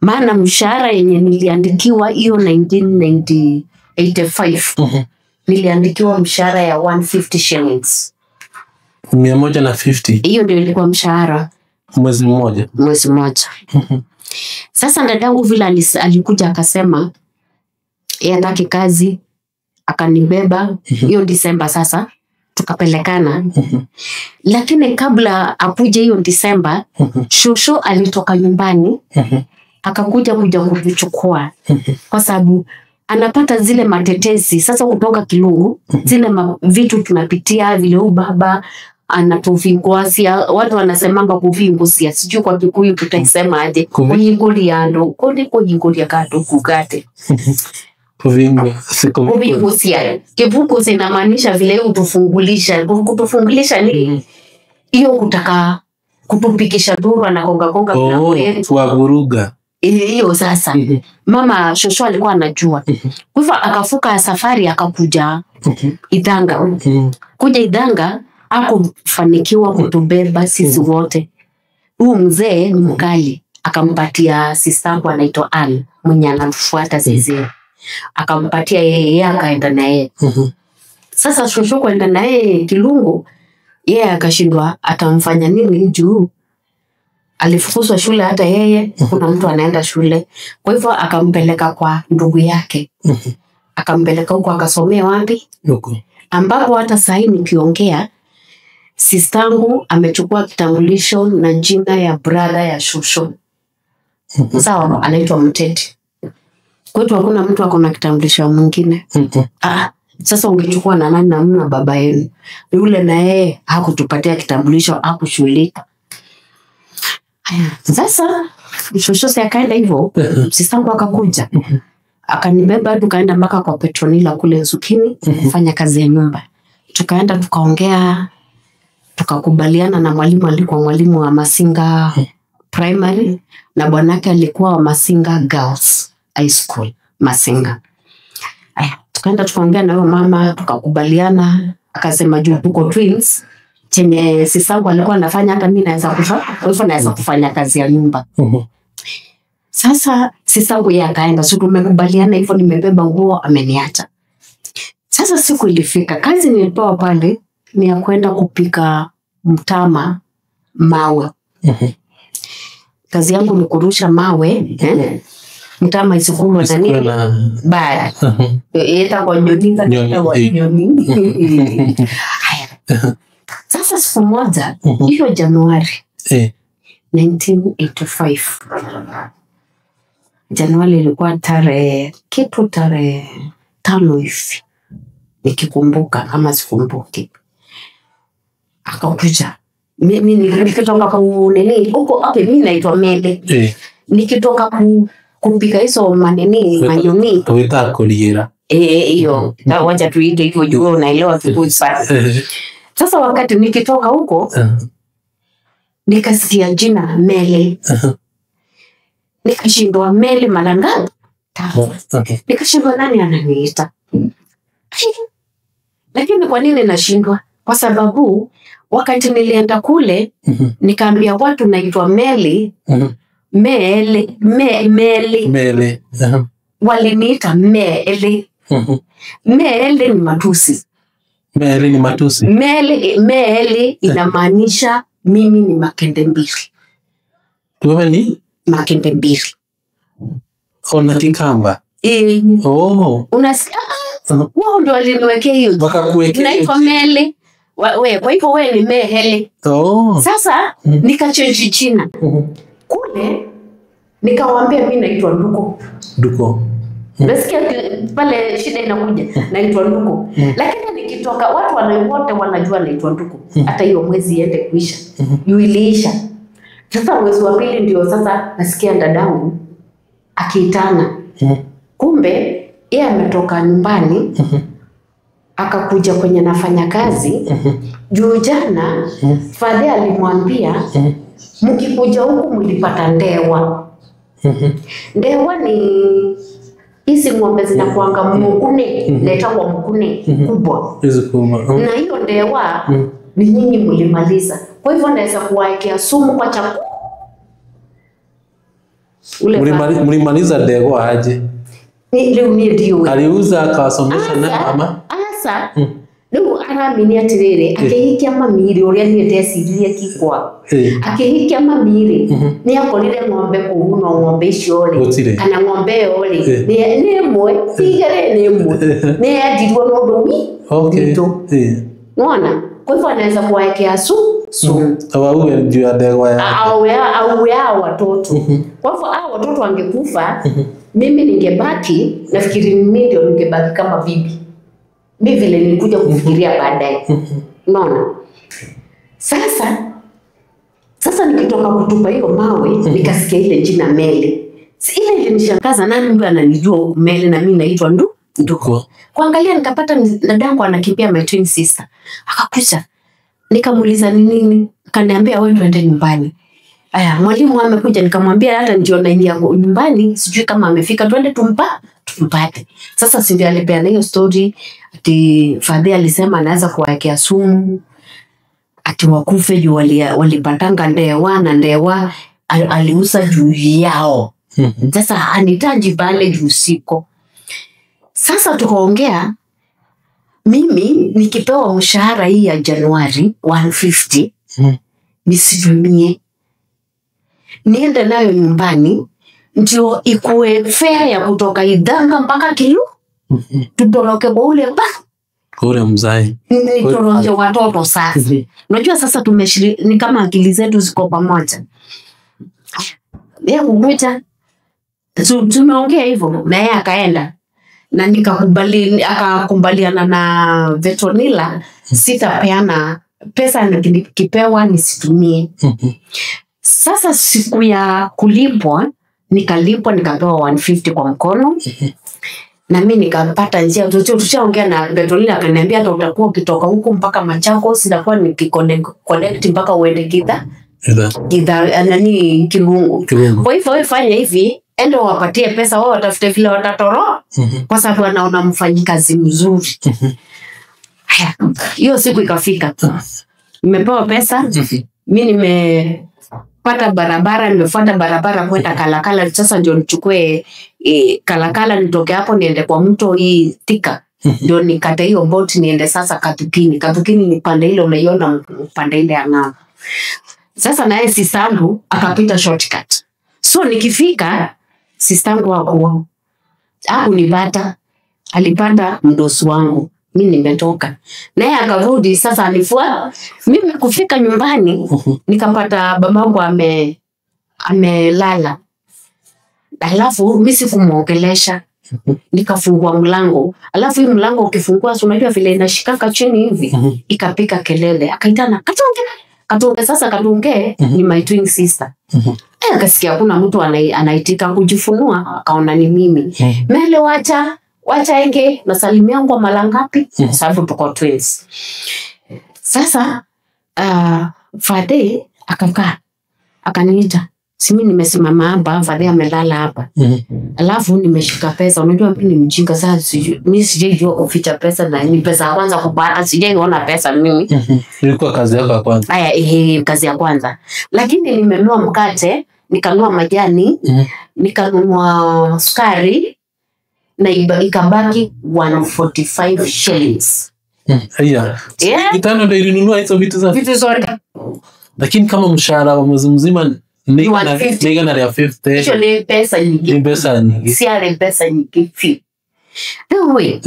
Maana mshahara yenye niliandikiwa hiyo 1985. Niliandikiwa mshahara ya 150 shillings. 150. Hiyo ndio ilikuwa mshahara. Mwezi mmoja. Sasa dadangu vile alikuja akasema yeye hataki kazi, akanibeba hiyo Disemba. Sasa tukapelekana. Lakini kabla akuje hiyo Disemba, shosho alitoka nyumbani akakuja kuvichukua kwa sababu anapata zile matetesi sasa kutoka Kilungu, zile vitu tunapitia vile ubaba anatuvingwasia, watu wanasemanga kuvingusia, sijui kwa Kikuyu tutaisema aje, kuingulia ndo kuingulia kato kugate kuvingusia. Kivuko zinamaanisha vile utufungulisha. Kutufungulisha ni hiyo kutaka kutupikisha duru na konga kwa vuruga hiyo. Sasa mama shosho alikuwa anajua, kwa hivyo akafuka safari akakuja Idhanga. Kuja Idhanga hakufanikiwa kutubeba sisi wote. Huyu mzee ni mkali, akampatia sistangu anaitwa Ann mwenye anatufuata sisi, akampatia yeye akaenda na yeye. Sasa shosho kwenda na yeye Kilungu, yeye akashindwa atamfanya nini juu alifukuzwa shule, hata yeye kuna mtu anaenda shule. Kwa hivyo akampeleka kwa ndugu yake. Akampeleka huko akasomea wapi? Huko. Ambapo hata sasa nikiongea sistangu amechukua kitambulisho na jina ya brother ya shosho. Sawa, anaitwa Mteti. Kwetu hakuna mtu akona kitambulisho mwingine. Sasa ungechukua na nani? Na mna baba yenu. Yule na yeye hakutupatia kitambulisho, hakushughulika. Sasa shosho akaenda hivyo, sistangu akakuja. Akanibeba tukaenda mpaka kwa Petronila kule Nsukini kufanya kazi ya nyumba. Tukaenda tukaongea, tukakubaliana na mwalimu, alikuwa mwalimu wa Masinga Primary na bwanake alikuwa wa Masinga Girls High School Masinga. Tukaenda tukaongea na huyo mama, tukakubaliana, akasema juu tuko twins, chenye sisangu alikuwa anafanya hata mimi naweza kufanya, kwa hivyo naweza kufanya kazi ya nyumba. Sasa sisangu yeye akaenda, sio tumekubaliana hivyo, nimebeba nguo ameniacha. Sasa siku ilifika, kazi nilipewa pale ni ya kwenda kupika mtama mawe. Kazi yangu ni kurusha mawe, mtama isikulwe na nini? Baya. Eta kwa nyoninga kwa nyoninga. Haya. Sasa siku moja, hiyo Januari 1985. Januari ilikuwa tarehe 5 hivi. nikikumbuka kama sikumbuki. Akakuja. Mimi nikitoka kunini huko hapo mimi naitwa Mele. Nikitoka kupika hizo manyoni. Tuita kuliera. Hiyo. Wacha tuite hivyo juu unaelewa vizuri sana. Sasa wakati nikitoka huko nikasikia jina Mele. Nikashindwa Mele mara ngapi? Nikashindwa nani ananiita. Lakini kwa nini nashindwa? Kwa sababu wakati nilienda kule nikaambia watu naitwa Mele. Mele. Waliniita Mele. Mele ni matusi. Mele ni matusi. Mele inamaanisha mimi ni makende mbili. Wewe ni makende mbili. Ona Kikamba. Unasikia wao ndio waliniwekea hiyo. Wakakuwekea. Naitwa Mele. Kwa hivyo wewe ni Mele. Sasa nikachange jina. Kule nikawaambia mimi naitwa Nduko. Nasikia pale shida inakuja naitwa Nduko. Lakini nikitoka watu wote wanajua naitwa Nduko. Hata hiyo mwezi iende kuisha. Iliisha. Sasa mwezi wa pili ndio sasa nasikia dadangu akiitana. Kumbe yeye ametoka nyumbani akakuja kwenye nafanya kazi. Juu jana Fadhe alimwambia mkikuja huku mlipata ndewa. Ndewa ni hizi ng'ombe zinakuanga mkune, naitwa mkune kubwa. Na hiyo ndewa ni nyinyi mlimaliza. Kwa hivyo naweza kuwaekea sumu kwa chakula. Mlimaliza ndewa aje? Ndio. Aliuza akawasomesha na mama. Asa. Ndio aramini atirere akihikia mamiri uria ni ndeciria kikwa. Akihikia mamiri ni akorire ng'ombe kuhuno ng'ombe icio ri kana ng'ombe ori ni mwe tigere ni mwe ni adirwo nundu wi. Okay. Unaona? Kwa hivyo anaweza kuwekea sumu. Awaue juu ya ndewa ya. Auwe watoto. Kwa hivyo hao watoto wangekufa mimi ningebaki nafikiri mimi ndio ningebaki kama bibi. Mimi vile nilikuja kufikiria baadaye. Unaona? Sasa nikitoka kutupa hiyo mawe nikasikia ile jina Mele. Ile ilinishangaza nani mtu ananijua Mele na mimi naitwa Nduko. Kuangalia nikapata dadangu anakimbia my twin sister. Akakuja. Nikamuuliza ni nini? Akaniambia wewe twende nyumbani. Aya, mwalimu amekuja nikamwambia hata ndio naingia nyumbani, sijui kama amefika twende tumpate. Sasa si ndio alipeana hiyo story ati Fadhe alisema anaweza kuwekea sumu ati wakufe juu walipatanga ndewa aliuza juu yao. Sasa anitaji pale juu siko. Sasa tukaongea mimi nikipewa mshahara hii ya Januari 150 nisitumie niende nayo nyumbani ndio ikuwe fare ya kutoka Idhanga mpaka Kilu. Tutoroke kwa ule mzai. Nitoroke watoto sasa. Unajua sasa ni kama akili zetu ziko pamoja. Yeye kukuta tumeongea hivyo na yeye akaenda. Na akakubaliana na Vetonila sitapeana pesa nikipewa nisitumie. Sasa siku ya kulipwa nikalipwa nikapewa 150 kwa mkono. Na mimi nikapata njia tushaongea na Vetonila akaniambia hata utakuwa ukitoka huko mpaka Machakos sitakuwa nikiconnect mpaka uende Githa nani Kilungu. Kwa hivyo wewe fanya hivi ende wapatie pesa wao watafute vile watatoroa kwa sababu wanaona mfanyikazi mzuri. Hiyo siku ikafika. Nimepewa pesa, mimi nimepata nimefuata barabara kwenda Kalakala. Sasa ndio nichukue Kalakala nitoke hapo niende kwa mto hii Thika. Ndio nikate hiyo boat niende sasa Katukini. Katukini ni pande ile unaiona pande ile ya ng'ambo. Sasa naye sistangu akapita shortcut. So nikifika sistangu hakunipata, alipanda mdosi wangu. Mimi nimetoka. Naye akarudi sasa alifua. Mimi kufika nyumbani nikapata babangu amelala. Alafu mimi sikumuongelesha. Nikafungua mlango. Alafu hii mlango ukifungua unajua vile inashikaka chini hivi. Ikapika kelele. Akaitana Katunge sasa Katunge ni my twin sister. Akasikia kuna mtu anaitika kujifunua, akaona ni mimi. Mele wacha enge nasalimia ngwa mara ngapi? Sababu tuko twins. Sasa Fade akakaa akaniita. Simi nimesimama hapa, Fade amelala hapa. Alafu nimeshika pesa. Unajua mimi ni mjinga sasa, mimi sijajua kuficha pesa na ni pesa ya kwanza kupata, sijaiona pesa mimi. Ilikuwa kazi yako ya kwanza. Kazi ya kwanza. Lakini nimenunua mkate, nikanunua majani, nikanunua sukari na ikabaki 145 shillings. Kitano ndio ilinunua hizo vitu zote. Lakini kama mshahara wa mwezi mzima ni na 50. Hiyo ni pesa nyingi. Ni pesa nyingi. Si ale pesa nyingi. Ewe.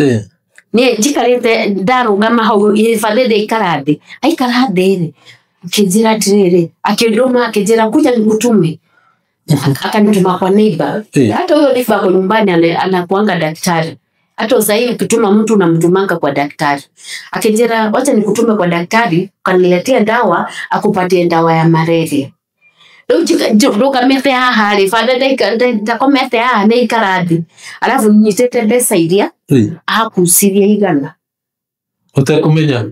Ni jikarete daru kama hau Fade ikarade. Aikarade. Kijira tirere. Akidoma akijira kuja nikutume. Akanituma kwa neighbor. Hata huyo neighbor kwa nyumbani anakuanga daktari. Hata usahi ukituma mtu unamtumanga kwa daktari. Akijira wacha nikutume kwa daktari, kaniletea dawa, akupatie dawa ya malaria. Ndio kamete hali Fade ndakomete ne ikaradi. Alafu nyitete pesa iria. Akusiria igana. Utakumenya.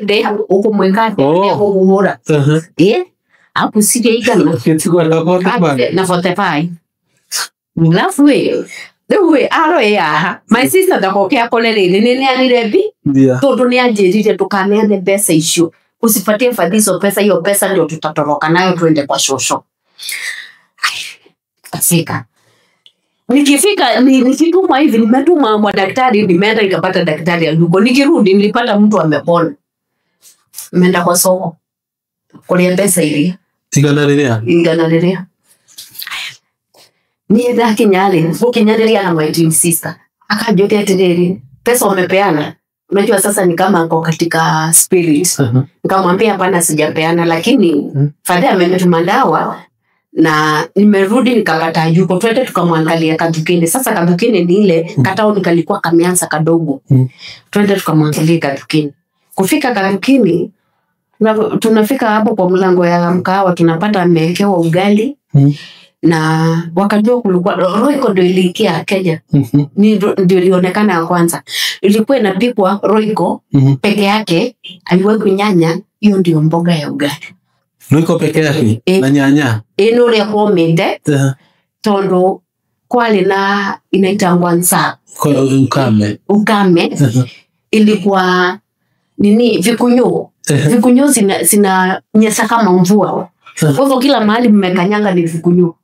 Ndio uko mwengani kuhura. Akusiria igana. Kitu na 45. Alafu wewe aro my sister ndakokea kolelele nini anirebi toto ni anjirire tukaneane pesa icio usipatie Fadizo pesa, hiyo pesa ndio tutatoroka nayo tuende kwa shosho. Nikifika hivi nimetuma kwa daktari, nimeenda nikapata daktari yuko, nikirudi nilipata mtu amepona. Nimeenda kwa soko kulia pesa ile iganalerea ni eda kinyale na my twin sister akajotea tederi pesa wamepeana. Unajua sasa ni kama ako katika spirit. Nikamwambia hapana sijapeana, lakini Fade amenituma dawa na nimerudi nikapata yuko, twende tukamwangalia Kadukini. Sasa Kadukini ni ile katao nikalikuwa kameanza kadogo. Twende tukamwangalia Kadukini. Kufika Kadukini tunafika hapo kwa mlango ya mkahawa, tunapata amewekewa ugali. Na wakajua kulikuwa Royco ndio iliingia Kenya. Ndio ilionekana ya kwanza. Ilikuwa inapikwa Royco peke yake, aliweka nyanya, hiyo ndio mboga ya ugali. Royco peke yake na nyanya. Ndio ya komende. Tondo kwale na inaitangwa nsa. Ukame. Ilikuwa nini vikunyo. Vikunyo zina nyesa kama mvua. Kwa hivyo kila mahali mmekanyanga ni vikunyo.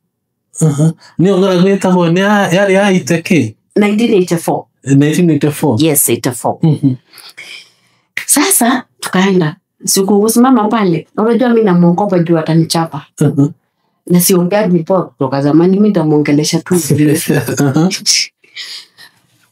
Ni ongera kweta kwa ni yale ya iteke 1984. Yes, 84. Sasa tukaenda. Siku usimama pale. Unajua mimi namuogopa juu atanichapa. Na siongea nipo kutoka zamani, mimi nitamuongelesha tu vile.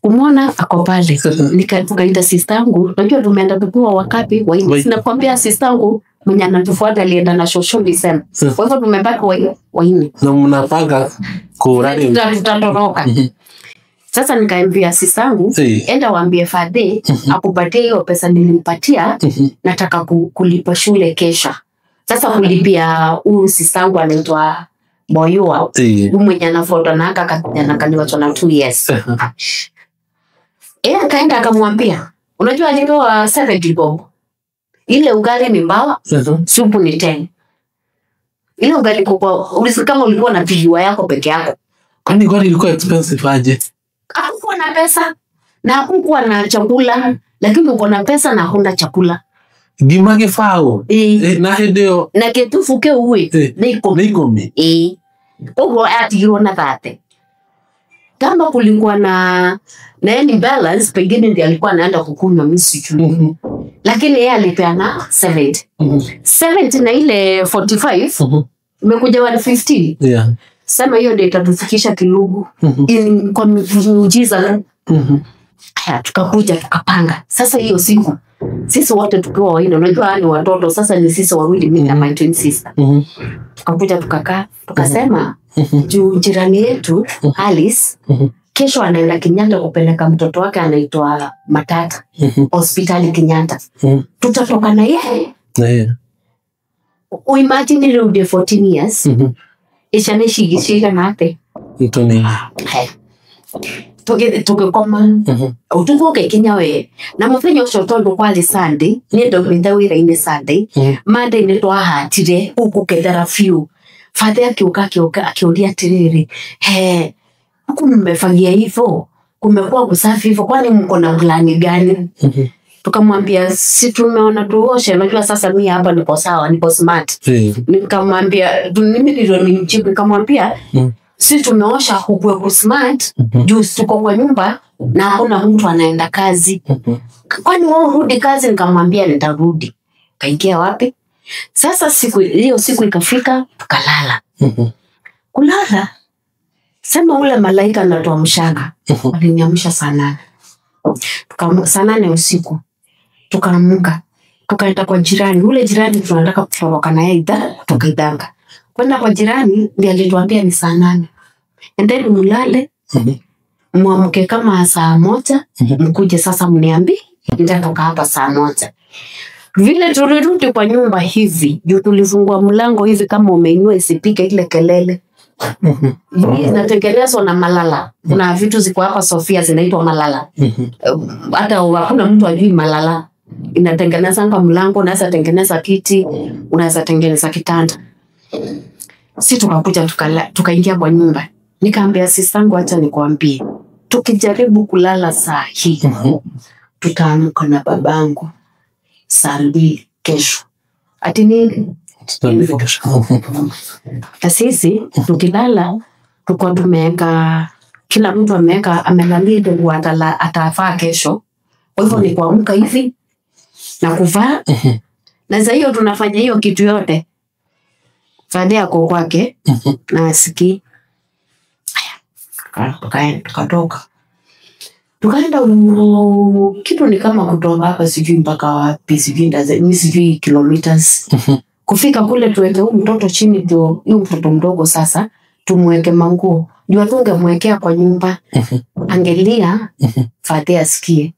Umeona ako pale. Nikaita sister yangu. Unajua tumeenda tukua wakati waini. Sinakwambia sister yangu mwenye anatufuata alienda na shosho December. Kwa hivyo tumebaki waini. Na mnapanga kurani tutatoroka. Sasa nikaambia sister yangu, enda waambie Fade akupatie hiyo pesa nilimpatia, nataka kulipa shule kesha. Sasa kulipia huyu sister yangu anaitwa Boyua. Mwenye anafuata na akakaliwa na 2 years. Kaenda akamwambia, unajua alitoa 70 bob. Ile ugali ni mbawa, supu ni 10. Ile ugali kama ulikuwa na pigiwa yako peke yako. Kwani ugali ilikuwa expensive aje? Hakukuwa na pesa na hakukuwa na chakula, lakini uko na pesa na huna chakula. Gimage fao. Na hedeo. Na ketufu ke uwe. Neikomi. Ogo atigirwa na 30. Kama kulikuwa na any balance, pengine ndiye alikuwa anaenda kukunywa misichu. Lakini yeye alipeana 70. 70 na ile 45 imekuja 150. Sema hiyo ndio itatufikisha Kilugu. Kwa miujiza. Tukakuja tukapanga. Sasa hiyo siku sisi wote tukiwa waini, unajua ni watoto, sasa ni sisi wawili mimi na my twin sister. Tukakuja tukakaa, tukasema juu jirani yetu Alice kesho anaenda Kenyatta kupeleka mtoto wake anaitwa Matata hospitali Kenyatta. Tutatoka na yeye. Uimagine nirudi 14 years. Ishane shigishiga nate. Mtoni. Toge koma. Utugoke Kenya we. Na muthenya ucio tondu kwali Sunday, ni ndo kwenda wira ine Sunday. Monday ni twahatire ukukethera few. Father akiuka akiuria atiriri. Kumefagia hivyo. Kumekuwa kusafi hivyo, kwani mko na plani gani? Tukamwambia si tumeona tuoshe, unajua sasa mimi hapa niko sawa, niko smart. Nikamwambia mimi ndio nimjibu, nikamwambia si tumeosha huko kwa smart, juu tuko kwa nyumba na hakuna mtu anaenda kazi. Kwani wewe urudi kazi? Nikamwambia nitarudi. Kaingia wapi? Sasa hiyo siku ikafika, tukalala. Kulala. Sema ule malaika anatoa mshanga. Aliniamsha sana. Saa 8 usiku. Tukaamka. Tukaenda kwa jirani. Ule jirani tunataka kutoroka na yeye kutoka Idanga. Kwenda kwa jirani ndiye alituambia ni saa 8. Endeni mulale. Muamke kama saa 1, mkuje sasa mniambie nitatoka hapa saa 1. Vile tulirudi kwa nyumba hivi, juu tulifungua mlango hivi kama umeinua isipike ile kelele. Inatengenezwa na malala. Kuna vitu ziko hapa Sofia zinaitwa malala. Hata hakuna mtu ajui malala. Inatengeneza mlango, unaweza tengeneza kiti, unaweza tengeneza kitanda. Sisi tukakuja tukaingia kwa nyumba. Nikaambia sistangu acha nikwambie. Tukijaribu kulala saa hii, tutaamka na babangu saa 2 kesho. Ati nini? Na sisi tukilala tuko tumeweka, kila mtu ameweka amelalia ndio atafaa kesho. Kwa hivyo ni kuamka hivi na kuvaa. Na sasa hiyo tunafanya hiyo kitu yote. Fadhi yako kwake na asiki. Tukatoka. Tukaenda kitu ni kama kutoka hapa sijui mpaka wapi, sijui kilometers. Kufika kule tuweke huyu mtoto chini, ndio huyu mtoto mdogo sasa tumweke manguo. Ndio tungemwekea kwa nyumba. Angelia Fadhi asikie.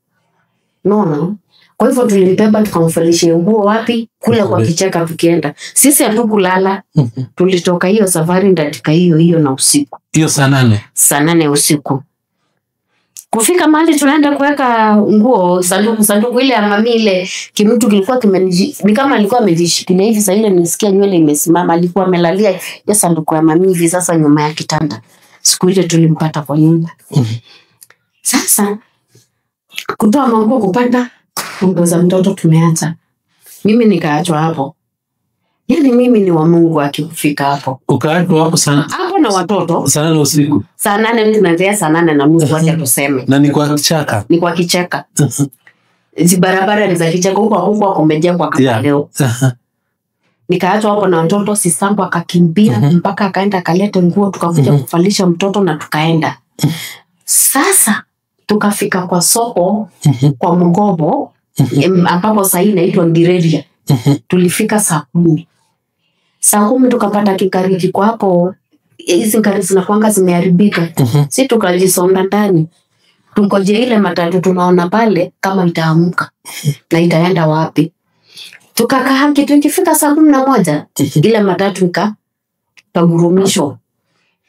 No. Kwa hivyo tulimbeba tukamfelishia nguo wapi? Kule kwa kichaka tukienda. Sisi hatukulala. Tulitoka hiyo safari dakika hiyo na usiku. Hiyo saa 8. Saa 8 usiku. Kufika mahali tunaenda kuweka nguo, sanduku ile ya mami ile kimtu kilikuwa ni kama alikuwa amejishikilia hivi, sasa ile nisikia nywele imesimama, alikuwa amelalia ya sanduku ya mami hivi sasa nyuma ya kitanda. Siku ile tulimpata kwa nyumba. Sasa kutoa manguo kupanda nguo za mtoto tumeacha. Mimi nikaachwa hapo. Yaani mimi ni wa Mungu akifika hapo. Ukaachwa hapo sana. Hapo na watoto. Saa 8 usiku. Saa 8 mimi tunaanzia saa 8 na nusu wacha tuseme. Na ni kwa kichaka. Ni kwa kichaka. Hizi barabara ni za kichaka, huko kumejengwa kama leo. Nikaachwa hapo na watoto, sisangu akakimbia mpaka akaenda kalete nguo, tukakuja kufalisha mtoto na tukaenda. Sasa tukafika kwa soko kwa Mgobo ambapo sasa inaitwa Ndireria. Tulifika saa 10. Saa 10 tukapata kikari kiko hapo, hizi gari zinakuanga zimeharibika. Sisi tukajisonga ndani. Tungoje ile matatu tunaona pale kama itaamka na itaenda wapi. Tukakaa kitu ikifika saa 11 ile matatu kagurumishwa.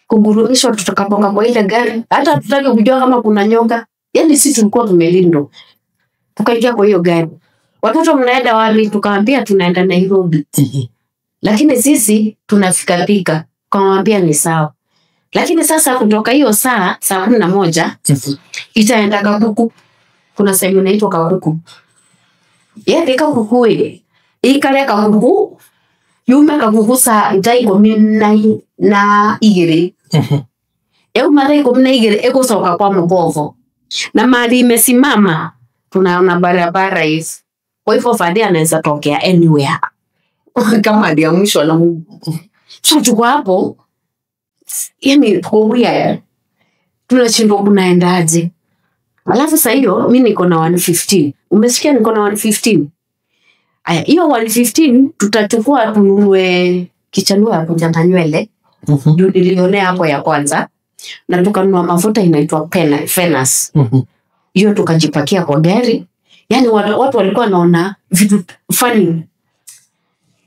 Kugurumishwa tutakapoka kwa ile gari, hata tutaki kujua kama kuna nyoka. Yaani sisi tulikuwa tumelindwa. Tukaingia kwa hiyo gari. Watoto mnaenda wapi? Tukaambia tunaenda Nairobi. Lakini sisi tunafika Thika. Kamwambia ni sawa. Lakini sasa kutoka hiyo saa 11 itaenda Kakuku. Kuna sehemu inaitwa Kakuku. Yeye Kakuku ikale Kakuku. Yume Kakuku saa itaiko na igere. Eo mara iko na igere eko soka kwa Mgogo. Na mali imesimama tunaona barabara hizi. Kwa hivyo Fadhi anaweza tokea anywhere. Kama ndio mwisho na tuko hapo. Yaani kwa weird. Tunashindwa kunaendaje. Alafu sasa hiyo mimi niko na 115. Umesikia niko na 115? Aya, hiyo 115 tutachukua tununue kichanua ya kunjanga nywele. Ndio nilionea hapo ya kwanza. na tukanunua mafuta inaitwa Fenas. Hiyo tukajipakia kwa gari. Yani watu walikuwa wanaona vitu funny.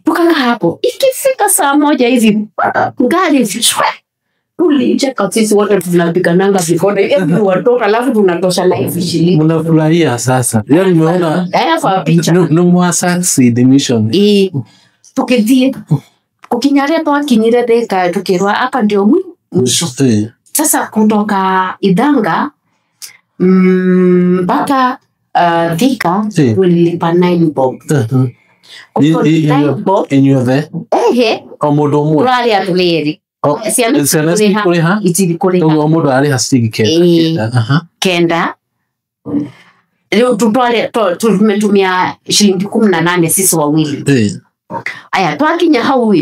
Tukakaa hapo. Ikifika saa 1 hivi gari tulicheka sisi wote tunapigananga vikode hivi watoka alafu tunatosha live shilingi. Mnafurahia sasa. Yani umeona hapa picha. No more succeed mission. Tukithie kukinyare to akinyire deka tukirwa hapa ndio mwisho. Sasa kutoka Idhanga mpaka Thika tulilipa 9 bob. Inyuothe omundu umwe turari atuliri ciana kuriha toguo mundu ariha ciringi kenda leo tumetumia shilingi 18 sisi wawili. Aya twakinya hau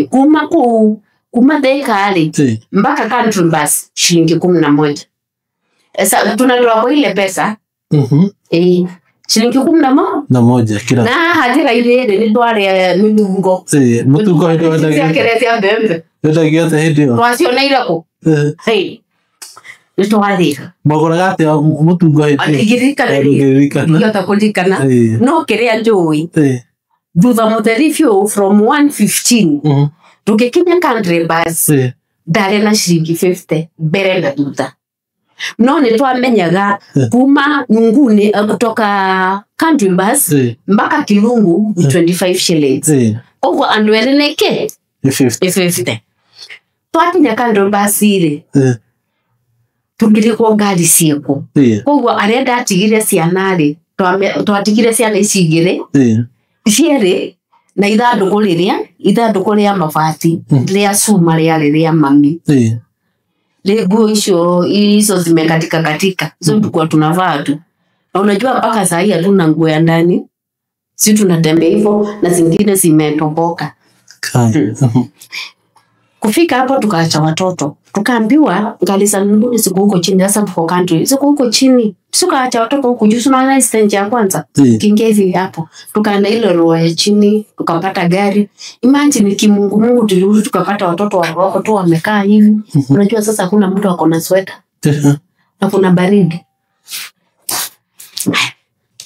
kuma Thika mpaka country bus shilingi 11. Sasa tunatoa kwa ile pesa shilingi 11 kila na hajira ile ni tware mitungo mutungo ndio ndio mbembe ndio gyote hiyo twasiona irako ni tware magora gate mutungo hiyo akigirikana yota kulikana no kiria njui thutha mutherifio from 115 tukikinya country bus ndare na shilingi 50 mbere na thutha. No ni twamenyaga kuma Nguni kutoka country bus mpaka Kirungu 25 shillings. Ogo andwele neke 50. Twakinya country bus ile tukiriko ngari cieko. Ogo arenda atigire cianari twatigire ciana icigire ciere na ithanduku ria mabati ria cuma ria mami. Lego hizo zimekatika katika. Zo tulikuwa tunavaa tu. Na unajua mpaka saa hii hatuna nguo ya ndani. Sisi tunatembea hivyo na zingine zimetoboka. Kufika hapo tukaacha watoto. Tukaambiwa gari za Nguni ziko huko chini sasa tuko country. Ziko huko chini. Tukaacha watoto huko juu na stage ya kwanza. Kiingia hivi hapo. Tukaenda ile roho ya chini, tukapata gari. Imagine kimungu tulirudi tukapata watoto wako tu wamekaa hivi. Unajua sasa hakuna mtu ako na sweta. Na kuna baridi.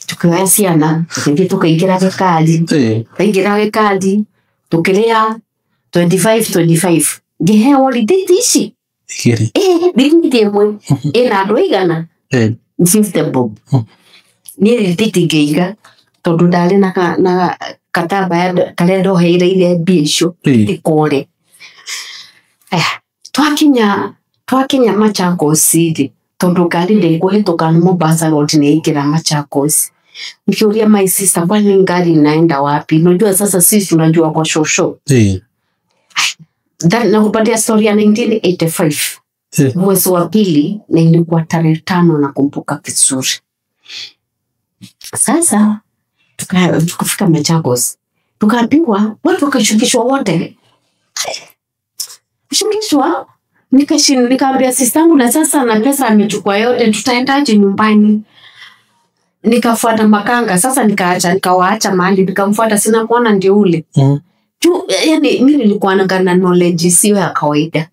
Tukiwasiana, tukaingira kadi. Tukaingira kadi. Tukilia 25 gehe holiday dishi biringi mwe ina roigana 50 bob ni titigeiga tondu ndari na kataba ya kalendo heire ile bisho ikore twakinya Machakos tondu ngari ndikuhituka Mombasa road ni ikira Machakos. Nikiuria my sister kwani ngari inaenda wapi? Unajua sasa sisi tunajua kwa shosho. Na kupatia story ya 1985. Mwezi wa pili na ilikuwa tarehe 5 nakumbuka vizuri. Sasa tukafika Machakos. Tukaambiwa watu wakashukishwa wote. Kushukishwa nikaambia sistangu na sasa na pesa amechukua yote tutaendaje nyumbani? Nikafuata makanga sasa nikawaacha mahali nikamfuata sina kuona ndio ule. Yani mimi nilikuwa na knowledge sio ya kawaida.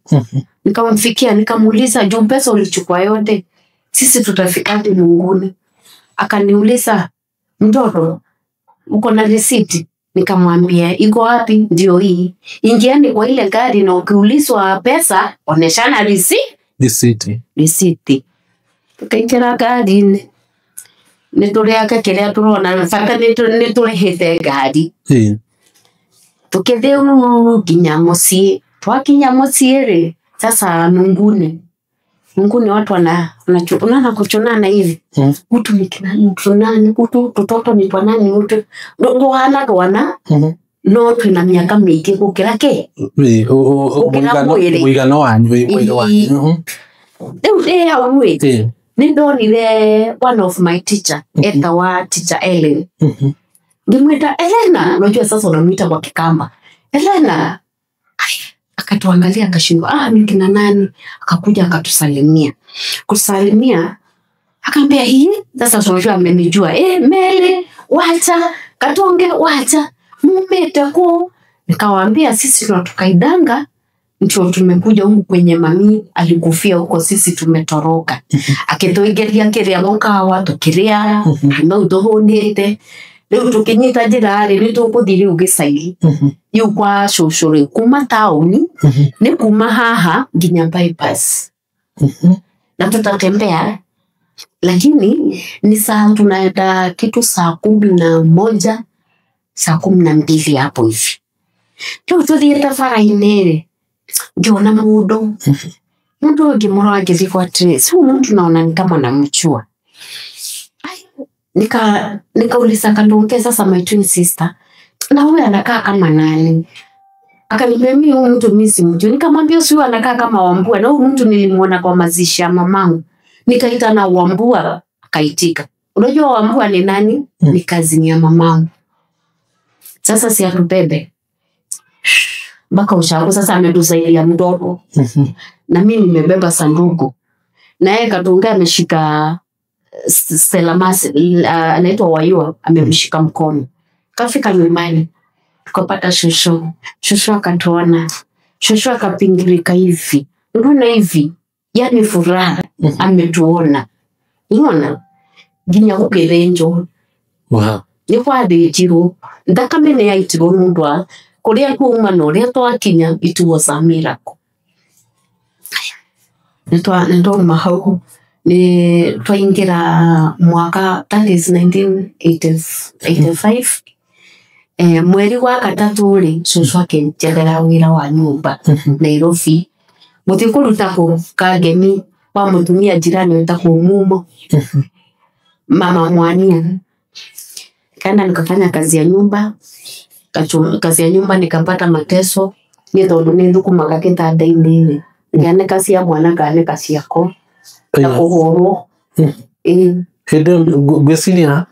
Nikamfikia nikamuuliza juu pesa ulichukua yote sisi tutafikaje Nguni? Akaniuliza mtoto uko na receipt? Nikamwambia iko wapi? Ndio hii. Ingiani kwa ile gari na ukiulizwa pesa oneshana receipt. Tukaingia gari nitureaka kiria turona faka niturehete gari. Tukitheu nginya mucii twakinya mucii sasa Nguni watu wanachuna kuchunana hivi mtu nikina tunani mtu tutoto ni twanani mtu ndo wana no tuna miaka mingi gukira ke muigano wanyu ni ndonire one of my teacher etawa teacher Ellen. Ngimwita Elena, unajua sasa unamwita kwa Kikamba. Elena. Akatuangalia akashindwa, mimi kina nani? Akakuja akatusalimia. Kusalimia akaambia hii sasa tunajua amenijua. Mele wacha, Katonge wacha. Mumeta ko. Nikawaambia sisi tunatoka Idhanga ndio tumekuja huku kwenye mami alikufia huko, sisi tumetoroka. Akituigeria kiria mukawa tukiria no tuhunite riu tukinyita njira ri tukuthiri ugicairi yu kwa cucuri kuma tauni ni kuma haha nginya bypass na tutatembea, lakini ni saa tunaenda kitu saa 11 saa 12 hapo hivi. Tuthiete bara-ini ngiona mundu ngimura agithikwa trace mtu naona ni kama namchua. Nikauliza kandunge sasa my twin sister, na huyu anakaa kama nani? Akaniambia mimi huyu mtu mimi simjui. Nikamwambia huyu anakaa kama Wambua, na huyu mtu nilimuona kwa mazishi ya mamangu. Nikaita na Wambua, akaitika. Unajua Wambua ni nani? Ni kazini ya mamangu. Sasa si atubebe. Mpaka ushago sasa ametusaidia mdogo. Na mimi nimebeba sanduku. Na yeye Kandunge ameshika selamasi, anaitwa Wayua, amemshika mkono. Kafika nyumbani, tukapata shosho. Shosho akatuona. Shosho akapingirika hivi. Unaona hivi? Yani furaha, ametuona. Unaona? Ginya kukirenjo. Wow. Ni kwa thijiro. Ndakamene ya itiro mundwa. Kuria kuuma no ria twakinya, it was a miracle. Nendo mahau ni twaingira mwaka, that is 1985. Mweri wa gatatu ri cucu akinjerera wira wa nyumba Nairobi. Muthi kuruta ku Kangemi kwa mutumia jirani wetagwo Mumo, mama Mwania. Kana nikafanya kazi ya nyumba. Kazi ya nyumba nikapata mateso. Ni tondu ni thukumaga kitanda-ini. Ngane kazi ya mwana ngane kazi yako. Na kuhorwo. Hende gwiciria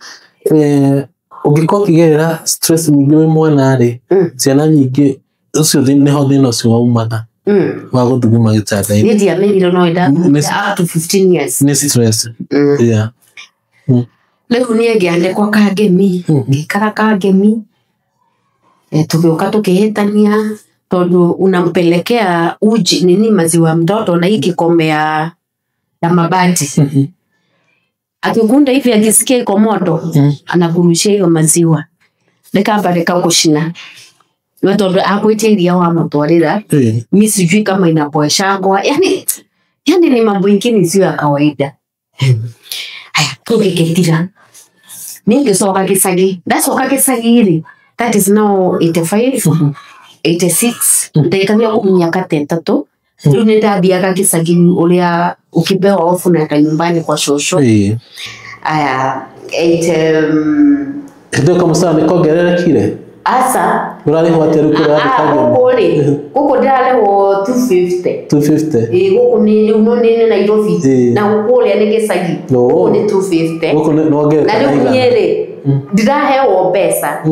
ungiko kigerera stress nyingi we mwana ri ciana nyingi ucio niho thina ucio waumaga wa guthuguma gitanda-ini. Ni dia maybe no ida up to 15 years. Ni stress. Yeah. Leo ni ngiande kwa Kangemi. Ngikara Kangemi. Tukiuka tukihitania tondu unampelekea uji nini maziwa mtoto na hii kikombe ya mabati. Akigunda hivi akisikia iko moto anakurushia hiyo maziwa. Nikabareka kushina. Tondu akwitiria wa mutwarira. Mimi sijui kama inapoeshagwa. Yani ni mambo mengine sio ya kawaida. Haya, tukiketira. Ningesoka Kisagi. Ndasoka Kisagi hili. That is now 85, 86. Ndaikania miaka 3. Rĩu nĩndathiaga Kisagi uria ukibewa ofu na nyumbani kwa shosho. Aya, ndio kama sana nikogererekire. Asa Urari hwateru kura Kangemi. Kuko ndale wo 250. 250. Kuko ni unone Nairobi. Na kuko ria ni Kisagi. Kuko ni 250. Kuko no gereka. Na rĩu nyere ndirahewo mbeca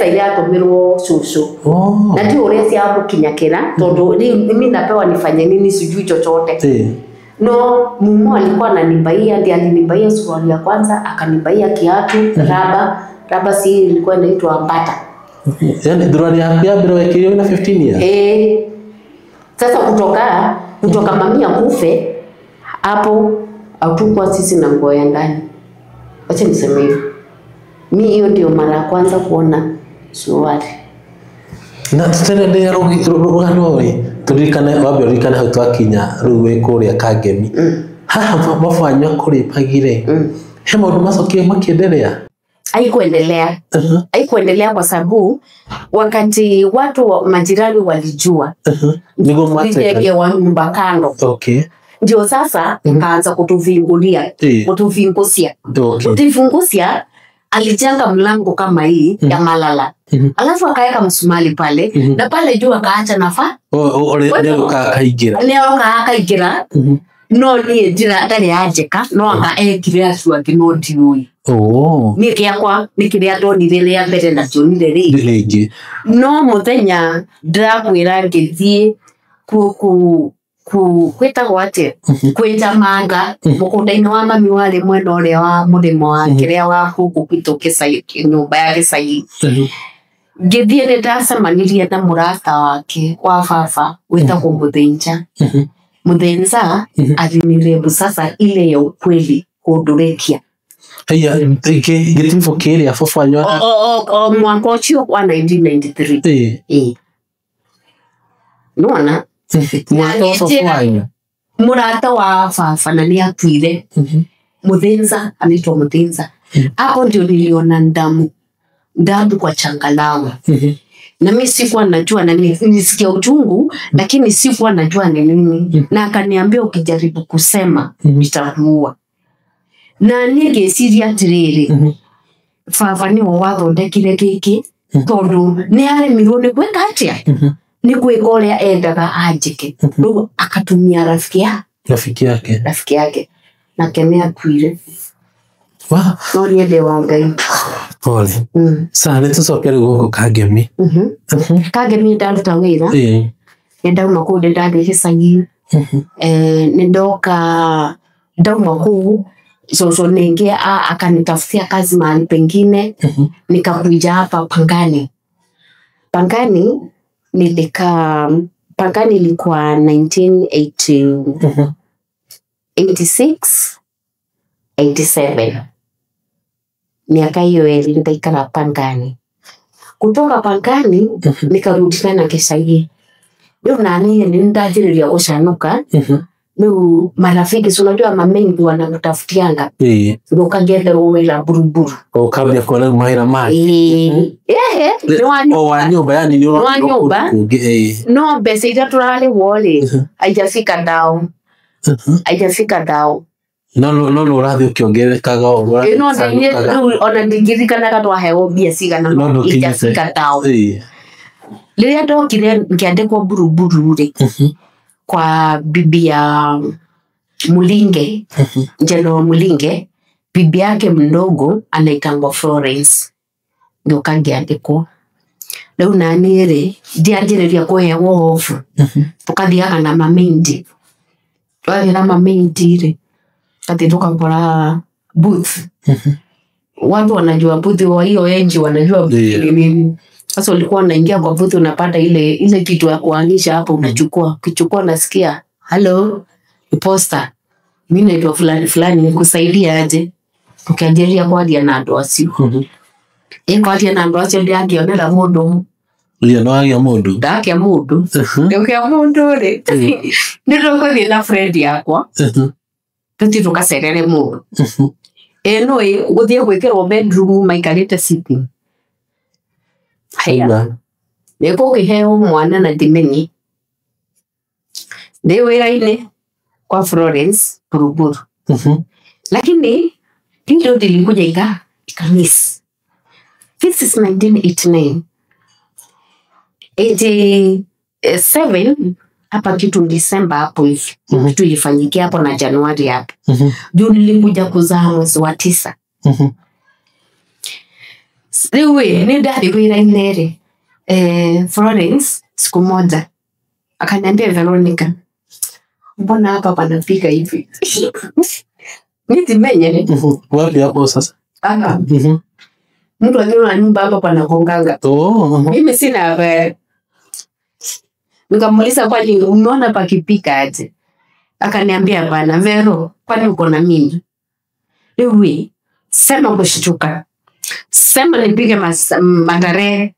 iria atumirwo cucu. Na ti uria cia mukinyakira tondu mimi napewa nifanye nini sijui chochote. No Mumo alikuwa ananibaia, ndiye alinibaia suruali ya kwanza, akanibaia kiatu, raba si ilikuwa inaitwa Mbata. Yani suruali ya bila wekirio na 15 years. Sasa kutoka mamia kufe hapo hatukuwa sisi na nguo ya ndani. Acha niseme hivyo. Mimi hiyo ndio mara ya kwanza kuona suruali. Na tena ndio rugano we turikane wabirikane hau twakinya riu we kuria Kangemi. Haha mafanywa kuri pagire. He maundu macokie makiendelea. Haikuendelea kwa sababu wakati watu wa majirani walijua nigo mateka wa nyumba kando. Okay. Ndio sasa kaanza kutuvingulia, kutuvingusia. Kutuvingusia alijenga mlango kama hii ya malala. Alafu akaweka msumali pale na pale juu akaacha nafasi. Leo kaigira. No ni ndira ndari ajeka no anga ekire acua kinoti ui. Ni kiakwa ni kiria ndonire ria mbere na tionire ringi. No muthenya ndirakwira ngithie kwetagwo atia kwenja manga mugunda-ini wa mami wari mwena uria wa murimo wa kiria wa huku gitu Kisagi, nyumba ya Kisagi. ngithie ni ndacemanirie na murata wake wa baba witagwo Muthinja. Muthinja athinire sasa ile ya ukweli kundurekia. Haya gitimfo kile ya fofa nyora. Mwaka ucio wa 1993. Nuona Mwaka wa fofa murata wa baba na ni atuire. Muthinja anaitwa Muthinja. Hapo ndio niliona damu kwa changalau. Na mimi sikuwa najua, na nilisikia uchungu lakini sikuwa najua ni nini. Na akaniambia ukijaribu kusema nitakuua. Na nigeciria atiriri baba ni wathondekire giki tondu ni aremirwo ni gwika atia ni gwika uria endaga anjike. Riu akatumia rafiki yake nake ni akuire. No niende wa Ngai. Pole. Sasa nitucokere guko Kangemi. Kangemi ndaruta wira. Ndauma kuu ndathi gicagi. Nindoka ndauma kuu so ningia akanitafutia kazi mahali pengine. Nikakuja hapa Pangani. Pangani ilikuwa 1986 87. Miaka hiyo nikaikala Pangani. Kutoka Pangani nikarudi tena Gicagi. Leo nani ndajiriria gucanuka. Leo marafiki unajua mamengi wanamtafutianga. Ndio kagetherwo wira buruburu. Ukabia kuona mahira mai. Wa nyumba yani ni wa nyumba. No besa ita turale wole. Haijafika dao. No urathi ukiongerekaga urathi. No ona ndigirikana katwa hewo bia sigana no ijafika dao. Liria ndokire ngiandikwo buruburu ri kwa bibi ya Mulinge, General Mulinge, bibi yake mdogo anaitangwa Florence. Ndio kangiandikwo. Leo nani ri ndianjiriria kuhewo hofu. Tukathiaga na mamindi. Twathiaga na mamindi ri kati tukakora booth. Watu wanajua booth wa hiyo enji wanajua nini. Sasa ulikuwa unaingia kwa booth unapata ile kitu ya kuangisha hapo unachukua. Ukichukua nasikia, "Hello, poster. Mimi naitwa fulani nikusaidia aje?" Ukiangalia kwa dia na ndo asio. Kwa dia na ndo asio ndio angionela mundu. Ndio no agia mundu. Ndakia mundu. Ndio kia mundu ri. Ndio kwa dia na friend yakwa. Tuti tukacerere mundu. No guthie gwikirwo bedroom maikarite sitting. Haya. Neko kiheo mwana na dimenyi. Ndio wira-ini kwa Florence buruburu. Lakini ndio nilikuja ikamiss. This is 1989. 87 hapa kitu December hapo hivi. Kitu ilifanyikia hapo na Januari hapo. Ndio nilikuja kuzaa mwezi wa 9. Siwe ni ndari wira-ini ri. Florence siku moja akaniambia, "Veronica, mbona hapa panapika hivi?" Nitimenye. Wapi hapo sasa? Mtu akiwa nyumba hapa panakonganga. Mimi sina habari. Nikamuuliza, "Kwani umeona pakipika aje?" Akaniambia, "Bana Vero, kwani uko na mimi?" Lewe, sema kushtuka. Sema nipige matare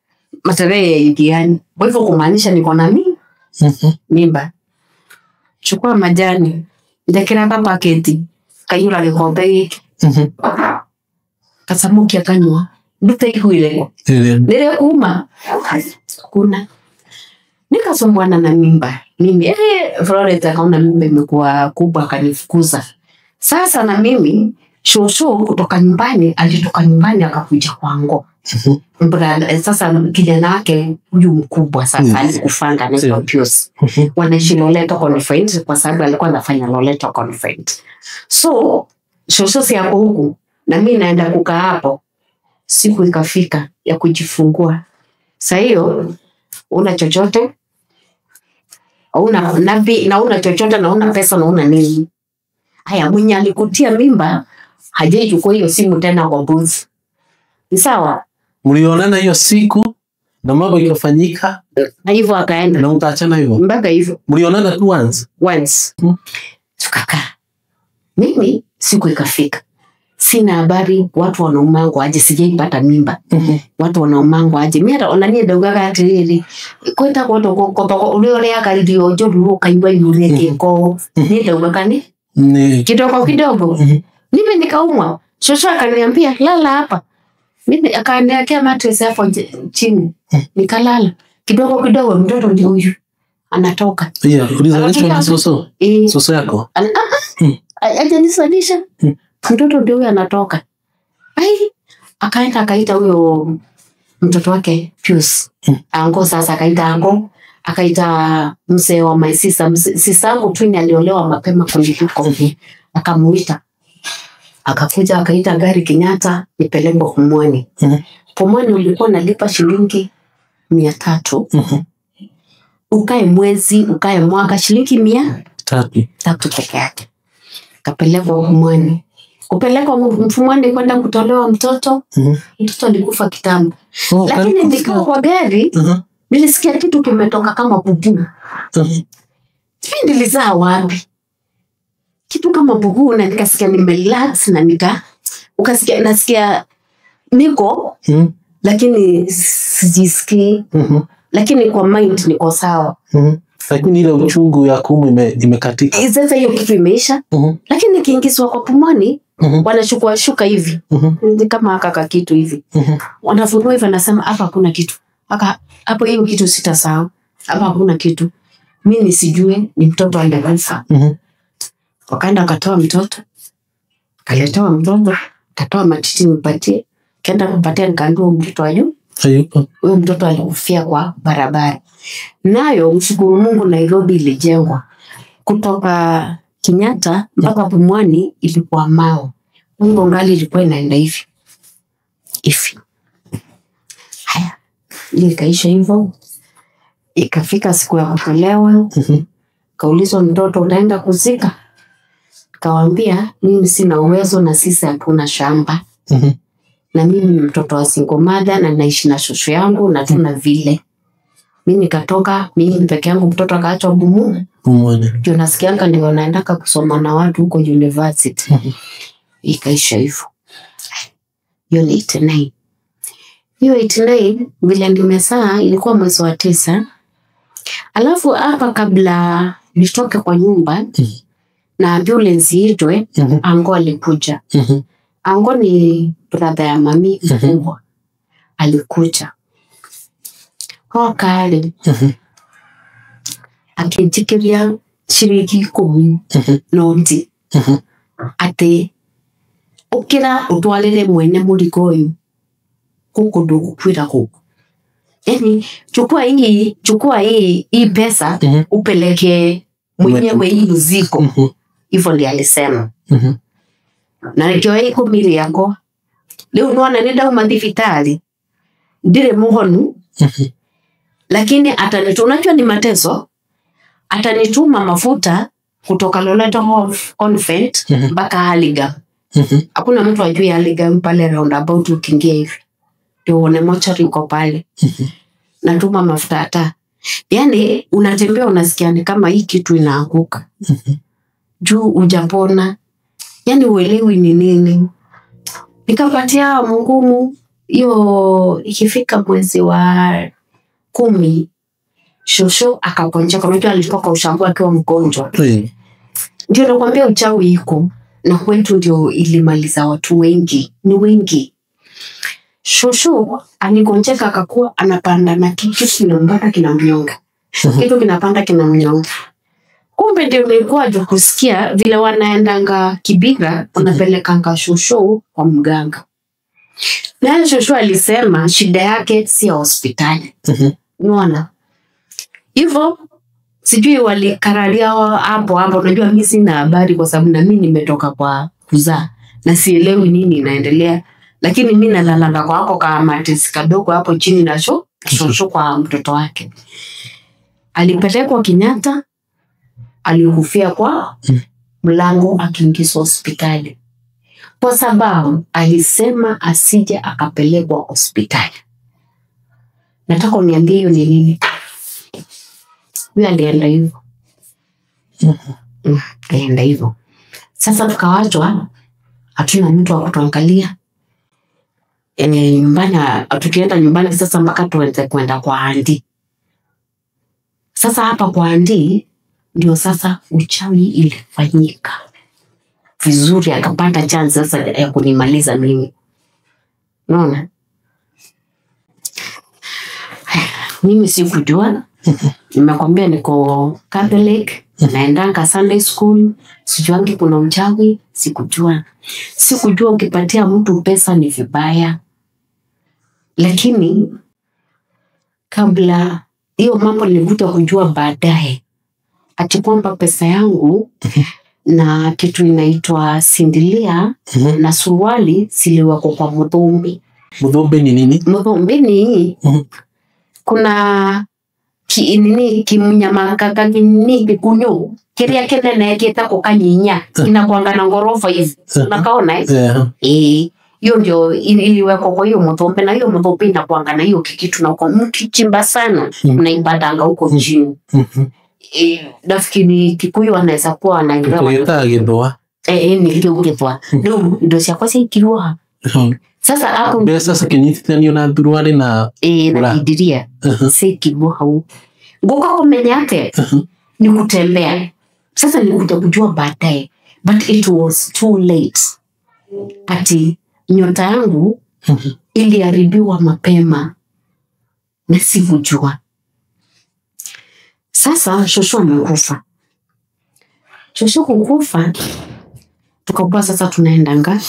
ya Indiani. Kwa hivyo kumaanisha niko na mimba. Chukua majani. Ndekera papa keti. Kayula gikombe giki. Kasamuki akanywa. Ndute ihuile. Nile kuma. Kuna. Nikasomwana na mimba. Mimi Florence akaona mimba imekuwa kubwa akanifukuza. Sasa na mimi shosho kutoka nyumbani alitoka nyumbani akakuja kwangu. Sasa kijana wake huyu mkubwa sasa alikufanga na Pius. Wanaishi Loleto Convent kwa sababu alikuwa anafanya Loleto Convent. So shosho si hapo huku na mimi naenda kukaa hapo. Siku ikafika ya kujifungua. Sasa hiyo una chochote? Una chochote na una pesa na una nini? Haya, mwenye alikutia mimba hajaichukua hiyo simu tena kwa booth. Ni sawa? Mlionana hiyo siku Na mambo ikafanyika na hivyo akaenda na utaachana hivyo. mpaka hivyo. Mlionana tu once. Tukakaa. Mimi siku ikafika. Sina habari watu wanaumango aje, sijaipata mimba. Watu wanaumango aje. Mimi hata onanie daugaga atiriri. Kwenda kwa kwa ule ule akalidio jodu kaimba yule keko. Ni daugaga ni kidogo. Mimi nikaumwa. Shosho akaniambia lala hapa. Mimi akaniwekea mattress hapo chini. Nikalala. Kidogo mtoto ndio huyu anatoka. Ulizalishwa na soso? Soso yako? Hajanisalisha. Mtoto ndio huyu anatoka. Akaenda akaita huyo mtoto wake Pius. Ango sasa akaita Ango, akaita mzee wa my sister. Sisangu twin aliolewa mapema kuliko. Akamuita. Akakuja akaita gari Kenyatta nipeleke Pumwani. Pumwani ulikuwa nalipa shilingi 300. Ukae mwezi, ukae mwaka shilingi 300 peke yake. Kapelekwa Pumwani. Kupelekwa Pumwani kwenda kutolewa mtoto. Mtoto alikufa kitambo. Lakini nikiwa kwa gari, nilisikia kitu kimetoka kama bubu. Nilizaa wapi? Kitu kama bubu na nikasikia nimerelax na ukasikia nasikia niko lakini sijisikii. Lakini kwa mind niko sawa. Lakini ile uchungu ya kumu imekatika. Sasa hiyo kitu imeisha. Lakini nikiingizwa kwa Pumwani wanachukua shuka hivi. Ni kama kaka kitu hivi. Wanafungua hivi nasema hapa hakuna kitu. Hapo hiyo kitu sitasahau. Hapa hakuna kitu. Mimi nisijue ni mtoto aliyekufa. Wakaenda akatoa mtoto. Kaletewa mtoto. Katoa matiti nipatie. Kaenda kumpatia nikaambiwa mtoto ayu. Huyo mtoto alikufia kwa barabara. Nayo mshukuru Mungu Nairobi ilijengwa. Kutoka Kenyatta mpaka Pumwani ilikuwa mao. Mungu ngali ilikuwa inaenda hivi. Haya. Nikaisha hivyo. Ikafika siku ya kutolewa. Kaulizwa mtoto unaenda kuzika? Kawaambia mimi sina uwezo na sisi hatuna shamba. Na mimi ni mtoto wa single mother na naishi na shosho yangu na tuna vile. Mimi nikatoka, mimi peke yangu mtoto akaachwa Pumwani. Ndio nasikianga ndio naenda kusoma na watu huko university. Ikaisha hivyo. Hiyo ni 89. Hiyo 89 vile nimesaa ilikuwa mwezi wa 9. Alafu hapa kabla nitoke kwa nyumba na ambulance itwe, Ango alikuja. Ango ni brother ya mami mkubwa. Alikuja. Kale. Akijikiria shilingi 10 noti. Ate ukira utwalele mwene muliko uyu. Kuko ndugukwira kuko. Yaani chukua hii pesa upeleke mwenyewe hii mzigo. Hivyo ndiye alisema. Na nikiwa hii 10 yako. Leo unaona nenda umadhifitali. Ndire muhonu. Lakini unajua ni mateso. Atanituma mafuta kutoka Loreto Convent mpaka Hurlingham. Hakuna mtu ajui Hurlingham pale roundabout ukiingia hivi. Ndio uone mochari iko pale. Natuma mafuta hata. Yaani unatembea unasikia ni kama hii kitu inaanguka. Juu hujapona. Yaani uelewi ni nini. Nikapatia Mungu hiyo ikifika mwezi wa 10 shosho akagonjeka. Unajua alitoka ushago akiwa mgonjwa. Ndio nakwambia uchawi iko na kwetu ndio ilimaliza watu wengi. Ni wengi. Shosho aligonjeka akakuwa anapanda na kitu kinambaka kinamnyonga. Kitu kinapanda kinamnyonga. Kumbe ndio nilikuwa ndio kusikia vile wanaendanga Kibira wanapelekanga shosho kwa mganga. Na shosho alisema shida yake si hospitali. Unaona? Hivyo sijui walikaralia hapo unajua mimi sina habari kwa sababu na mimi nimetoka kwa kuzaa na sielewi nini inaendelea, lakini mimi nalalanga kwa hapo kama matesi kadogo hapo chini na shosho kwa mtoto wake. Alipelekwa Kenyatta, alikufia kwa mlango akiingizwa hospitali. Kwa sababu alisema asije akapelekwa hospitali. nataka uniambie hiyo ni nini. Huyo alienda hivyo. Alienda hivyo. Sasa tukawachwa, hatuna mtu wa kutuangalia. Nyumbani, tukienda nyumbani sasa mpaka tuanze kwenda kwa auntie. Sasa hapa kwa auntie ndio sasa uchawi ilifanyika vizuri, akapata chance sasa ya kunimaliza mimi. Unaona? Mimi sikujua. Nimekwambia niko Catholic, naendanga Sunday school, sijuangi kuna uchawi, sikujua. Sikujua ukipatia mtu pesa ni vibaya. Lakini kabla hiyo mambo nilikuja kujua baadaye. Ati kwamba pesa yangu na kitu inaitwa sindilia na suruali siliwako kwa Muthumbi. Muthumbi ni nini? Muthumbi ni kuna kimunyama kakini kikunyo kiria kinene kitako kanyinya inakuanga na ngorofa hivi. Unakaona hiyo ndio iliwekwa kwa hiyo Muthumbi, na hiyo Muthumbi inakuanga na hiyo kikitu na kwa mkichimba sana unaipatanga huko chini. Nafikiri Kikuyu anaweza kuwa anaelewa. Kuita githwa. Ni githwa. Ndio siakwa sikirwa. Sasa hapo ndio sasa kinyitithanio na thuruari na idiria. Sikirwa hau. Ngoka kumenya ate ni kutembea. Sasa nilikuja kujua baadaye, but it was too late. Ati nyota yangu iliharibiwa mapema na sikujua. Sasa shosho amekufa. Shosho kukufa, tukakuwa sasa tunaendanga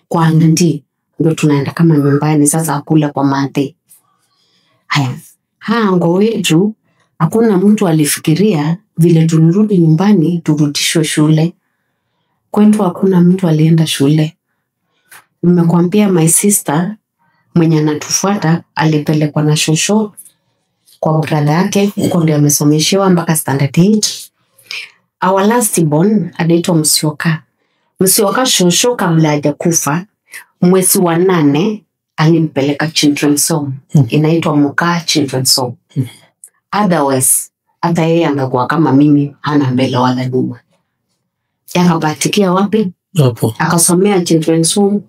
kwa auntie. Ndio tunaenda kama nyumbani sasa kula kwa mate. Haya, hango wetu hakuna mtu alifikiria vile tunirudi nyumbani turudishwe shule. Kwetu hakuna mtu alienda shule. Nimekwambia my sister mwenye anatufuata alipelekwa na shosho kwa brother yake, huko ndio amesomeshewa mpaka standard 8. Our last born anaitwa Musyoka. Musyoka shosho kabla hajakufa mwezi wa 8 alimpeleka children's home. Inaitwa Muka Children's Home. Otherwise hata yeye angekuwa kama mimi, hana mbele wala nyuma. Yakabatikia wapi? Hapo. Akasomea children's home,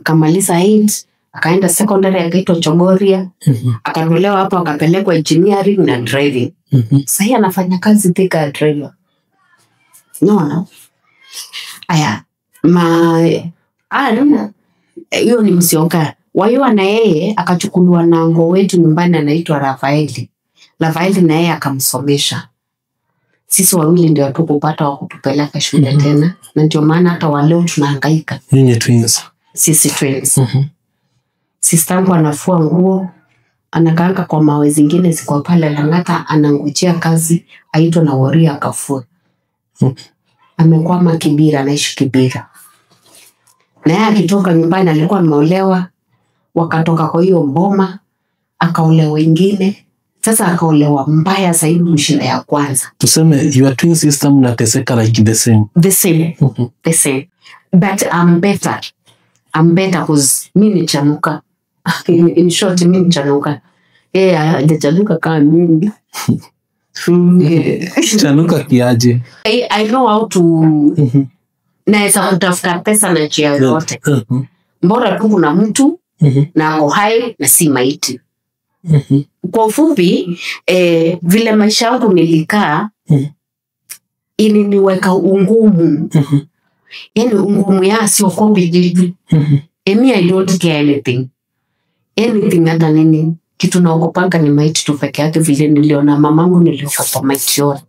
akamaliza 8, akaenda secondary akaitwa Chogoria. Akatolewa hapo akapelekwa engineering na driving. Sasa anafanya kazi Thika driver. No. Aya, hiyo ni Musyoka. Waiwa na yeye akachukuliwa na ngo wetu nyumbani anaitwa Rafaeli. Rafaeli na yeye akamsomesha. Sisi wawili ndio tukupata wa kutupeleka shule tena, na ndio maana hata waleo tunahangaika. Ninyi twins. Sisi twins. Sistangu anafua nguo, anakaanga kwa mawe zingine ziko pale Lang'ata, anangojea kazi aitwa na Woria akafua. Amekwama Kibira, anaishi Kibira. Na yeye akitoka nyumbani alikuwa ameolewa, wakatoka kwa hiyo mboma, akaolewa wengine. Sasa akaolewa mbaya zaidi mshina ya kwanza. Tuseme your twin sister mnateseka like the same. The same. But I'm better because mimi chanuka. In short, mimi chanuka. Hajachanuka kama mimi. Chanuka kiaje? I know how to naweza kutafuta pesa na njia yoyote. Mbora tu kuna mtu na ako hai na si maiti. Kwa ufupi, vile maisha yangu nilikaa iliniweka ungumu. Yani ungumu ya sio kombi jivu. I don't care anything. Anything other nini. Kitu naogopanga ni maiti tu peke yake, vile niliona mamangu niliogopa maiti yote.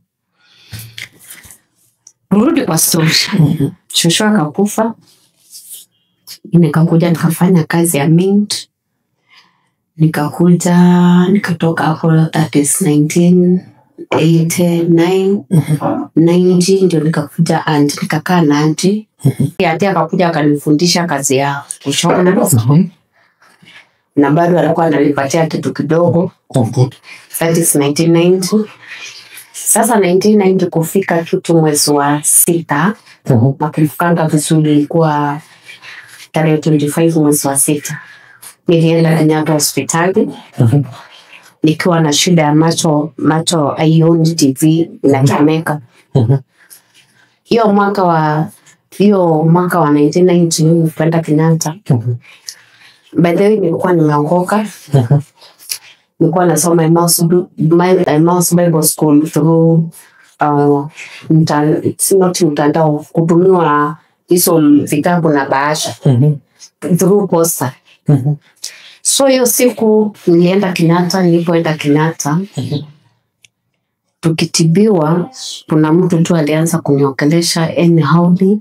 Rudi kwa story. Shosho akakufa. Nikakuja nikafanya kazi ya mint. Nikatoka hapo, that is 1989, 90 ndio nikakuja auntie, nikakaa na auntie. Auntie akakuja akanifundisha kazi ya kushona. Na bado alikuwa ananipatia kitu kidogo. That is 1990. Sasa 1990 kufika kitu mwezi wa 6, makifukanga vizuri ilikuwa tarehe 25 mwezi wa 6. Nilienda Kenyatta hospitali. nikiwa na shida ya macho aioni TV inachomeka. Hiyo mwaka wa 1990 kwenda Kenyatta. By the way nilikuwa nimeokoka. Nilikuwa nasoma Emmaus Bible School through mtandao kutumiwa hizo vitabu na bahasha through posta. So hiyo siku nilipoenda Kenyatta tukitibiwa, kuna mtu tu alianza kuniongelesha anyhowly.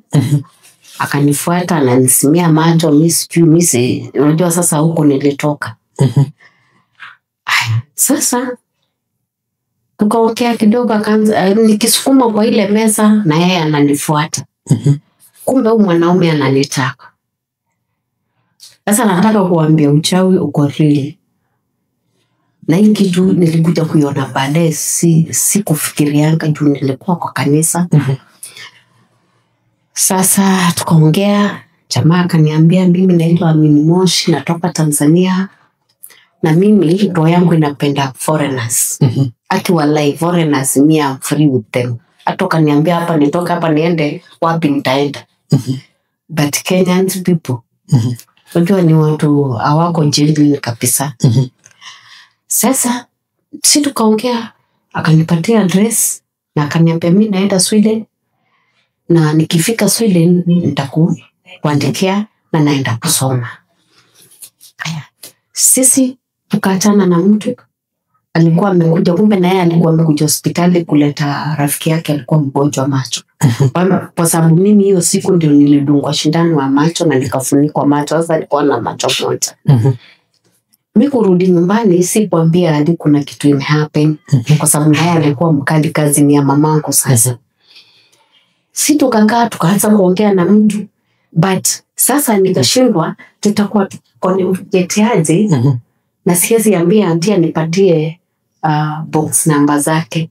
Akanifuata ananisimia macho, misi unajua sasa huko nilitoka. Sasa tukaongea kidogo, akaanza nikisukuma kwa ile meza na yeye ananifuata. Kumbe huyu mwanaume ananitaka. Sasa nataka kuambia uchawi uko real. Na hii kitu nilikuja kuiona baadaye, si kufikirianga juu nilikuwa kwa kanisa. Sasa tukaongea, jamaa akaniambia mimi naitwa Amini Moshi, natoka Tanzania. Na mimi roho yangu inapenda foreigners. Akiwa live foreigners, me I'm free with them. Atoka niambia hapa nitoka hapa niende wapi nitaenda. But Kenyan people, unajua ni watu hawako jeli kabisa. Sasa si tukaongea, akanipatia address na akaniambia mimi naenda Sweden, na nikifika Sweden nitakuandikia na naenda kusoma. Sisi tukaachana na mtu alikuwa amekuja, kumbe na yeye alikuwa amekuja hospitali kuleta rafiki yake alikuwa mgonjwa macho. Kwa sababu mimi hiyo siku ndio nilidungwa shindano wa macho na nikafunikwa macho. Sasa alikuwa na macho moja. Mimi kurudi nyumbani sikuambia hadi kuna kitu imehappen, kwa sababu naye alikuwa mkali, kazi ni ya mamangu. Sasa si tukakaa tukaanza kuongea na mtu, but sasa nikashindwa tutakuwa connectiaje. Na siwezi ambia auntie nipatie box number zake.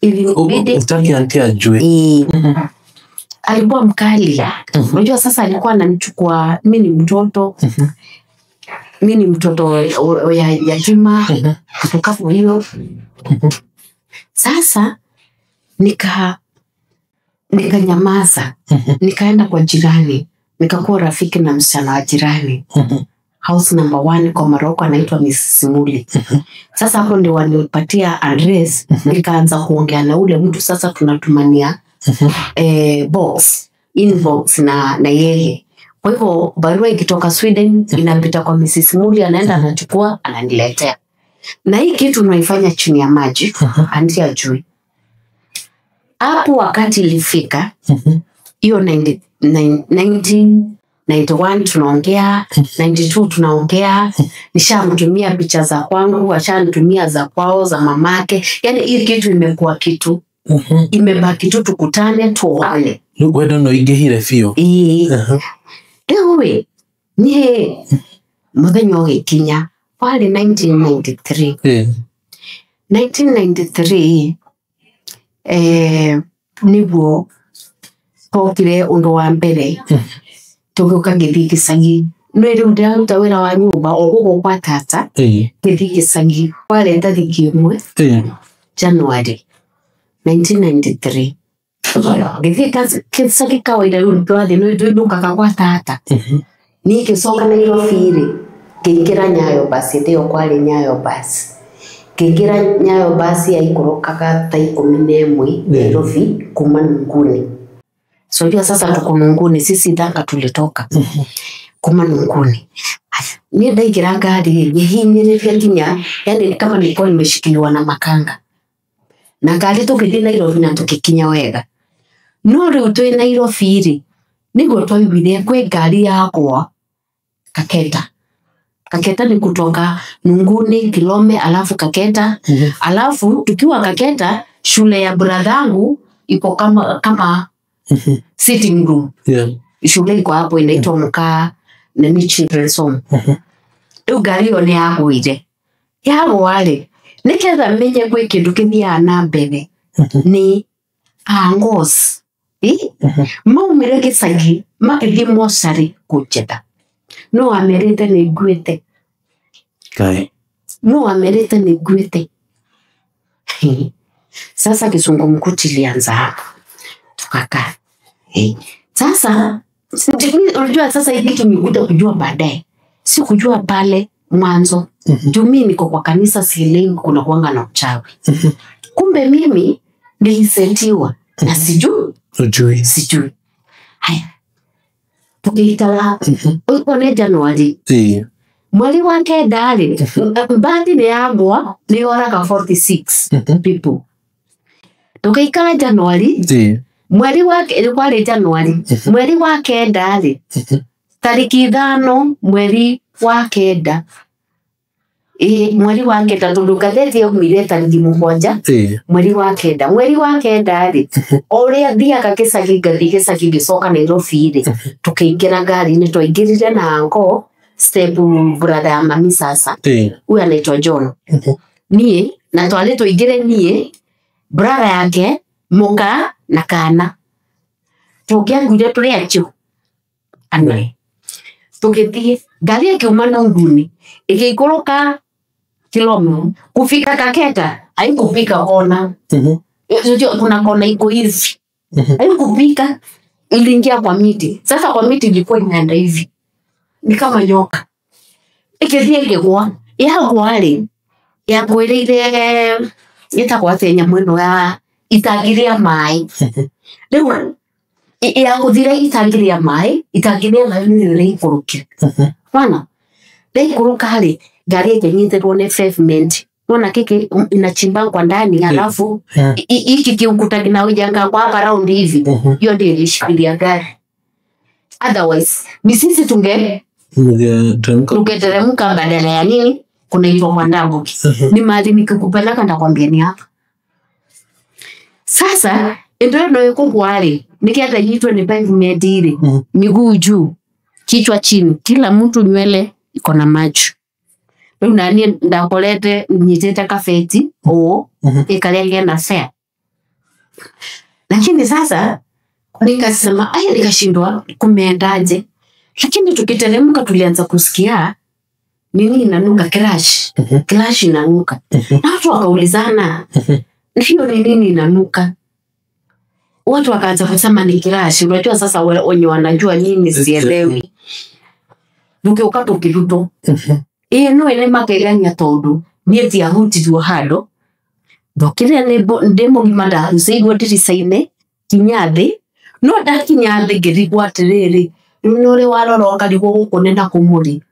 Ili nibidi utaki auntie ajue. Alikuwa mkali. Unajua sasa alikuwa ananichukua, mimi ni mtoto ya yatima kutoka hiyo. Sasa nikanyamaza, nikaenda kwa jirani, nikakuwa rafiki na msichana wa jirani. House number 1 kwa Morocco, anaitwa Miss Simuli. Sasa hapo ndio walipatia address, nikaanza kuongea na ule mtu. Sasa tunatumania inbox na yeye. Kwa hivyo barua ikitoka Sweden inapita kwa Miss Simuli, anaenda anachukua ananiletea. Na hii kitu tunaifanya chini ya maji, auntie ajui. Hapo wakati ilifika hiyo 91 tunaongea, 92 tunaongea, nishamtumia picha za kwangu, ashanitumia za kwao, za mamake. Yani hii kitu imekuwa kitu, imebaki tu tukutane tuone. Wewe ndio ingehire fio. Ewe, ni muthenya ugikinya pale 1993. 1993 niguo tokire undu wa mbere. Tuguka Githii Gicagi. Nuri ndaruta wira wa nyumba ogugo kwa tata. Githii Gicagi wale tariki imwe January 1993. Githii Gicagi kawaida twathi ndukaga kwa tata. Nikicoka Nairobi kiingira Nyayo basi ndio kwali Nyayo basi. Kiingira Nyayo basi yaikurukaga thaa 11 Nairobi kuma Nunguni. So hiyo sasa tuko Nunguni, sisi Thanga tulitoka. Kuma Nunguni. Mimi ndaikira gari yehinyiriria nginya, yani kama nilikuwa nimeshikiliwa na makanga. Na gari tukithii Nairobi na tukikinya wega. No riu twi Nairobi ri niguo twaiguire kwi gari yakwa Kaketa. Kaketa ni kutoka Nunguni Kilome alafu Kaketa. Alafu tukiwa Kaketa shule ya bradhangu iko kama sitting room. Shule iko hapo inaitwa Mukaa na ni children's home. Gari yo ni yagwire. Yagware. Niketha menye gwi kindu kithia na mbere. Ni angos. Maumire Gicagi makithi mocarĩ kũnjetha. No amerite nĩ nguĩte. Kai. no amerite ni gwete. Sasa kizungumkuti ilianza hapo. Tukakaa. Sasa unajua sasa hiki tumekuja kujua baadaye. Si kujua pale mwanzo. Mimi niko kwa kanisa sielewi kuna kuanga na uchawi. Kumbe mimi nilisetiwa na sijui. Haya. Tukiitala uko Januari. Mwali wa kenda bandi ni yagwa ni oraka 46 people. Tukiikala Januari. Mweri wake ilikuwa Januari. Mweri wa kenda tariki 5 mweri wa kenda. Mweri wa kenda tulukadeti umire tariki 7. Mweri wa kenda. Mweri wa kenda oria thiaga gicagi gicoka Nairobi tukiingira ngari ni twaingirire na ngo step brother ya mami sasa. Huyu anaitwa John. Nie na twale tuingire nie brother yake Munga na kana. Tukianguire tuliacho. Anai. Tukitie gari ikiuma na nguni. Ikikoroka kilomo kufika Kaketa haikupika kona. Kuna kona iko hivi. Haikupika iliingia kwa miti. Sasa kwa miti ilikuwa inaenda hivi. Ni kama nyoka. Ikitie kwa ya kwali ya kwelele itakuwa tenya mweno ya itagiria mai. Leo ya kuthira itagiria mai, itagiria mai ni reikuruki. Wana. Reikuruka hali gari yake nyiterwo ne pavement. Wana kike inachimba kwa ndani alafu hiki kiukuta kinawejanga kwa hapa round hivi. Hiyo ndio ilishikilia gari. Otherwise, misisi tungeteremka badala ya nini? Kuna hivyo mwandangu. Ni mahali nikikupeleka ndakwambia ni hapa. Sasa ndio yuko kwale. Nikiata yitwa ni pavement ile. Miguu juu, kichwa chini. Kila mtu nywele iko na macho. Nani ndakolete nyitete kafeti ikalenge na fair. Lakini sasa nikasema nikashindwa kumeendaje. Lakini tukiteremka tulianza kusikia nini inanuka crash inanuka. Na watu wakaulizana hiyo ni nini inanuka? Watu wakaanza kusema ni crash. Unajua sasa wenye wanajua nini sielewi. Nukiuka tukiruto. No ene makeganya tondu nieti ahutirwo hando. Ndokire ndemo gimanda usigwo ndiricaine kinya thi. No ndakinya thi ngirigwa atiriri. Nore waroroka niguo gukunena kumuri.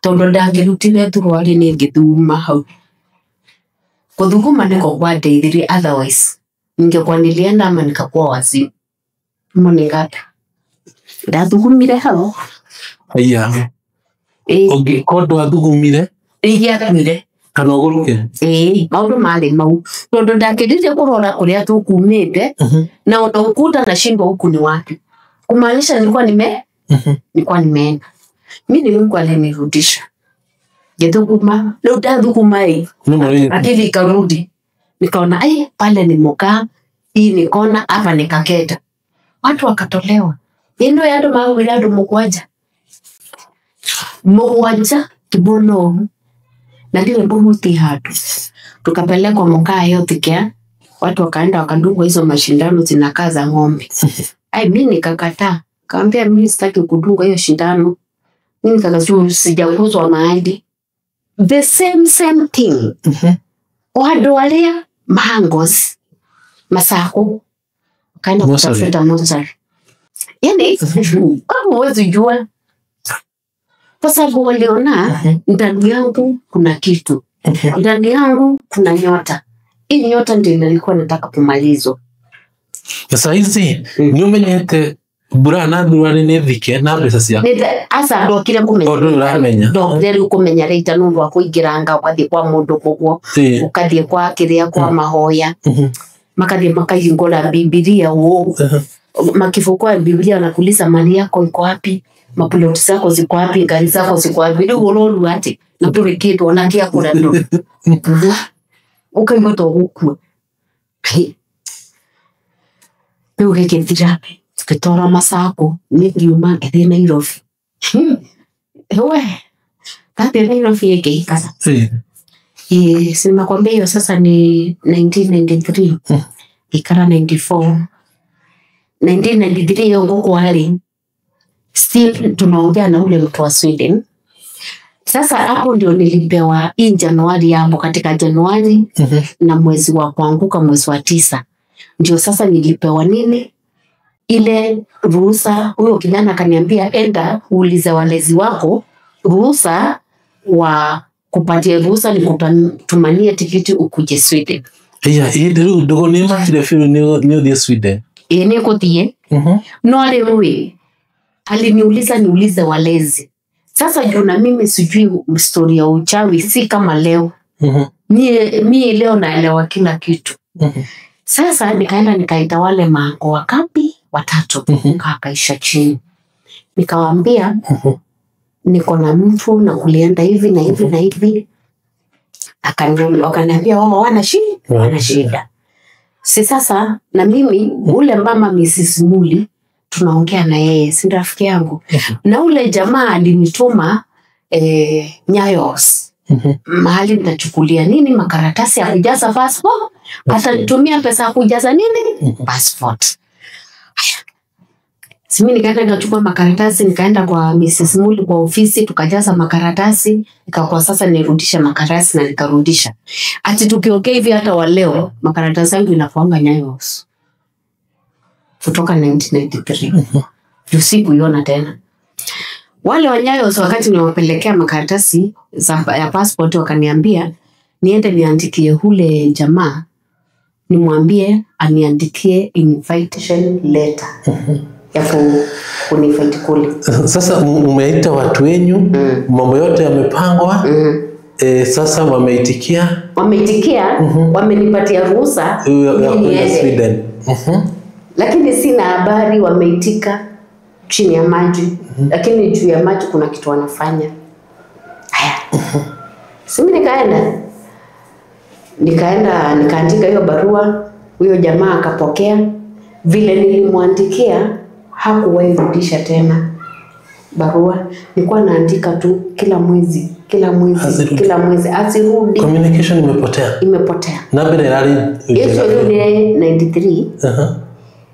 Tondu ndangirutire turwari ni ngithuma hau. Kuthuguma niko gwandeithire otherwise. Ningekuwa nilienda ama nikakuwa wazimu. Monigata. Ndathugumire hau. Aya. Kondo athugumire? Igiathumire. Kana uguruke? Maundu mari mau. Tondu ndakirire kurora kuria tukumite na ukuta na shingo huku ni wapi. Kumaanisha nilikuwa nimeenda. Mimi Mungu alinirudisha. Ngethuguma, leo ndathuguma akili karudi. Nikaona pale ni moka, hii ni kona, hapa ni Kaketa. Watu wakatolewa. Ino yado mawili yado mukwaja. Mugwanja kibono na ndio mbuti hatu tukapelekwa mokaa yote kia watu wakaenda wakadungwa hizo mashindano zinakaa za ng'ombe. Mimi nikakataa, kaambia mimi sitaki kudungwa hiyo shindano. Mimi nikakazua sijauzwa mahali the same thing. Wadu walea mangos masako kaenda kutafuta mozari. Yani kama uwezi jua kwa sababu waliona ndani yangu kuna kitu. Ndani yangu kuna nyota. Hii nyota ndio nilikuwa nataka kumalizwa. Sasa hizi niumenyete burana durani nethike na mbeca cia. Asa ndo kile kumenya. Uramenya. Ndo rero kumenya reita nundu wa kuingiranga ukathie kwa mundu kugwo. Ukathie kwa kiria kwa mahoya. Makathie makahingura Biblia makifukua Biblia nakuuliza mali yako iko wapi? Mapuloti zako ziko wapi? Gari zako ziko wapi? Ndio ulolu ati na tuli kitu wanakia kuna ndo. Ukaimoto huko. Leo geketira tukitora masako nikiuma ngithie Nairobi. Ewe kati Nairobi ikikasa. Si nimekwambia hiyo sasa ni 1993. Ikara 94. 1993 hiyo nguko hali. Still tunaongea na ule mtu wa Sweden. Sasa hapo ndio nilipewa hii Januari hapo katika Januari na mwezi wa kuanguka mwezi wa 9. Ndio sasa nilipewa nini? Ile ruhusa. Huyo kijana akaniambia enda uulize walezi wako ruhusa wa kupatia ruhusa ni kutumania tikiti ukuje Sweden. Dogo ni matire firu ni the Sweden. Niko tie. No alewe. Aliniuliza niulize walezi. Sasa juu na mimi sijui story ya uchawi si kama leo. Mie leo naelewa kila kitu. Sasa nikaenda nikaita wale maango wa kambi 3 nikakaisha chini. Nikawaambia niko na mtu na kulienda hivi na hivi na hivi. Akaniambia wao wana shida. Sasa na mimi ule mama Mrs. Muli tunaongea na yeye, si rafiki yangu. Na ule jamaa alinituma Nyayos. Mahali nitachukulia nini makaratasi ya kujaza passport, atanitumia pesa ya kujaza nini passport. Simi nikaenda nikachukua makaratasi, nikaenda kwa Mrs. Muli kwa ofisi, tukajaza makaratasi, ikakuwa sasa nirudisha makaratasi na nikarudisha. Ati tukiongea hivi hata wa leo makaratasi yangu inakuanga Nyayos. Kutoka 1993. Usikuiona tena. Wale wa Nyayos wakati niwapelekea makaratasi ya passport wakaniambia niende niandikie ule jamaa nimwambie aniandikie invitation letter ya kunivite kule. Sasa umeita watu wenyu, mambo yote yamepangwa. Sasa wameitikia, wamenipatia ruhusa ya kwenda Sweden. Lakini sina habari wameitika chini ya maji. Lakini juu ya maji kuna kitu wanafanya. Simi nikaandika hiyo barua, huyo jamaa akapokea. Vile nilimwandikia hakuwahi rudisha tena barua. Nilikuwa naandika tu kila mwezi asirudi. Communication imepotea. Na bila rali hiyo ni 93.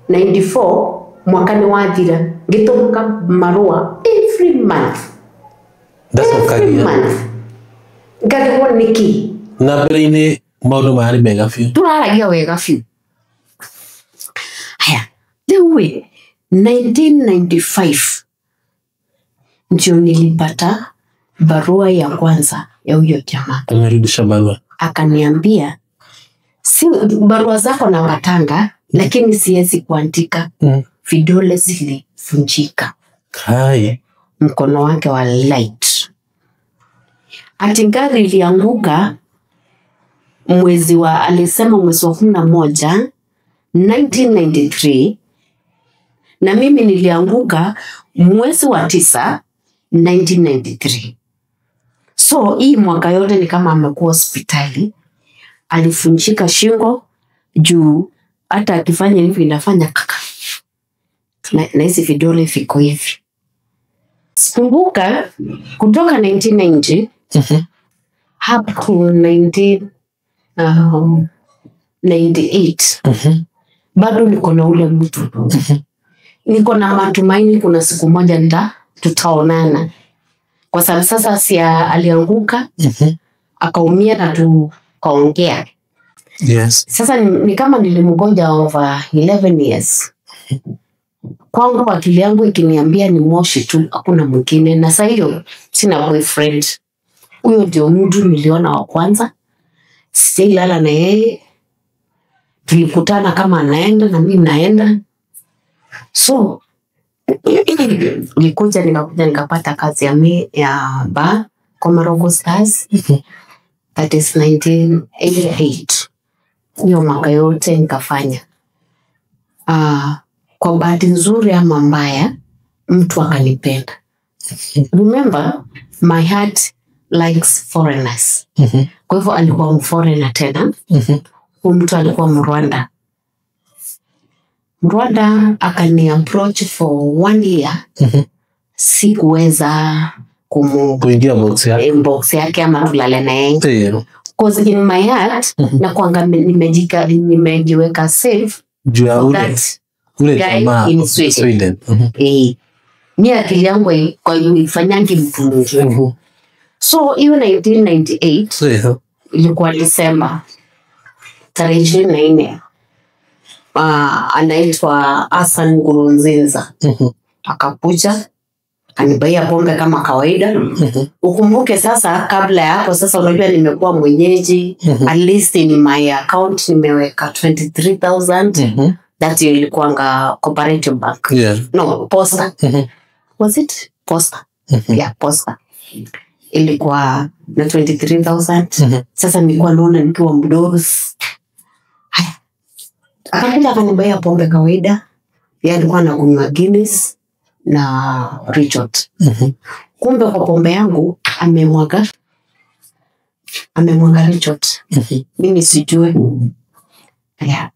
94 mwakani wathira ngitoka marua every month. Ngagwo niki na bila ini maundu mari mega fiu turaragia wega fiu. Haya lewe 1995 ndio nilipata barua ya kwanza ya huyo jamaa. Amerudisha barua. Akaniambia si barua zako na watanga lakini siwezi kuandika. Vidole zilifunjika. Mkono wake wa light. Ati gari ilianguka alisema mwezi wa 11 1993 na mimi nilianguka mwezi wa 9 1993. So hii mwaka yote ni kama amekuwa hospitali. Alifunjika shingo juu hata akifanya hivi inafanya kaka. Na hizi vidole viko hivi. Sikumbuka kutoka 1990 up to 1998 bado niko na ule mtu. Niko na matumaini kuna siku moja tutaonana. Kwa sababu sasa si alianguka akaumia na tukaongea. Yes. Sasa ni kama nilimgonja over 11 years. Kwangu akili yangu ikiniambia ni Moshi tu, hakuna mwingine. Na sasa hiyo sina boyfriend. Huyo ndio mtu niliona wa kwanza. Silala na yeye. Tulikutana kama anaenda na mimi naenda. So nikakuja nikapata kazi ya bar kwa Marogo Stars. That is 1988. Hiyo mwaka yote nikafanya. Kwa bahati nzuri ama mbaya mtu akanipenda. Remember my heart likes foreigners. Kwa hivyo alikuwa mforeigner tena. Mtu alikuwa Mrwanda. Mrwanda akani approach for 1 year. Sikuweza kuingia box yake ama tulale na yeye. Cause in my heart na kwanga nimejiweka safe juu ya ule jamaa in Sweden. Ni akili yangu kwa ifanyangi mtu mwingine. So hiyo 1998 ilikuwa December tarehe 24. Anaitwa Hassan Nkurunziza. Akakuja akanibaia pombe kama kawaida. Ukumbuke sasa kabla ya hapo sasa unajua nimekuwa mwenyeji. At least in my account nimeweka 23,000. That ilikuwa Cooperative Bank. No, Posta. Was it Posta? Yeah, Posta. Ilikuwa na 23,000. Sasa nilikuwa naona nikiwa mdogo. Akakuja akanibaia pombe kawaida. Yeye alikuwa anakunywa Guinness na Richard. Kumbe kwa pombe yangu amemwaga Richard. Mimi sijue. Yeah.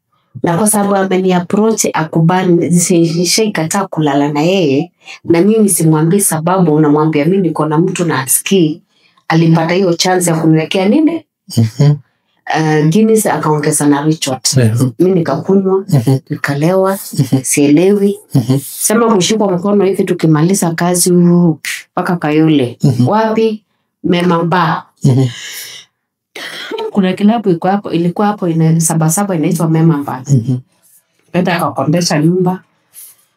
Na kwa sababu ameni approach akubali shikataa kulala na yeye na mimi simwambii sababu unamwambia mimi niko na mtu na asikii. Alipata hiyo chance ya kuniwekea nini? Guinness akaongeza na Richard. Mimi nikakunywa, nikalewa, sielewi. Sema kushikwa mkono hivi tukimaliza kazi mpaka Kayole. Wapi? Memamba. Kuna kilabu iko hapo, ilikuwa hapo Sabasaba inaitwa Memamba. Penda akakondesha nyumba,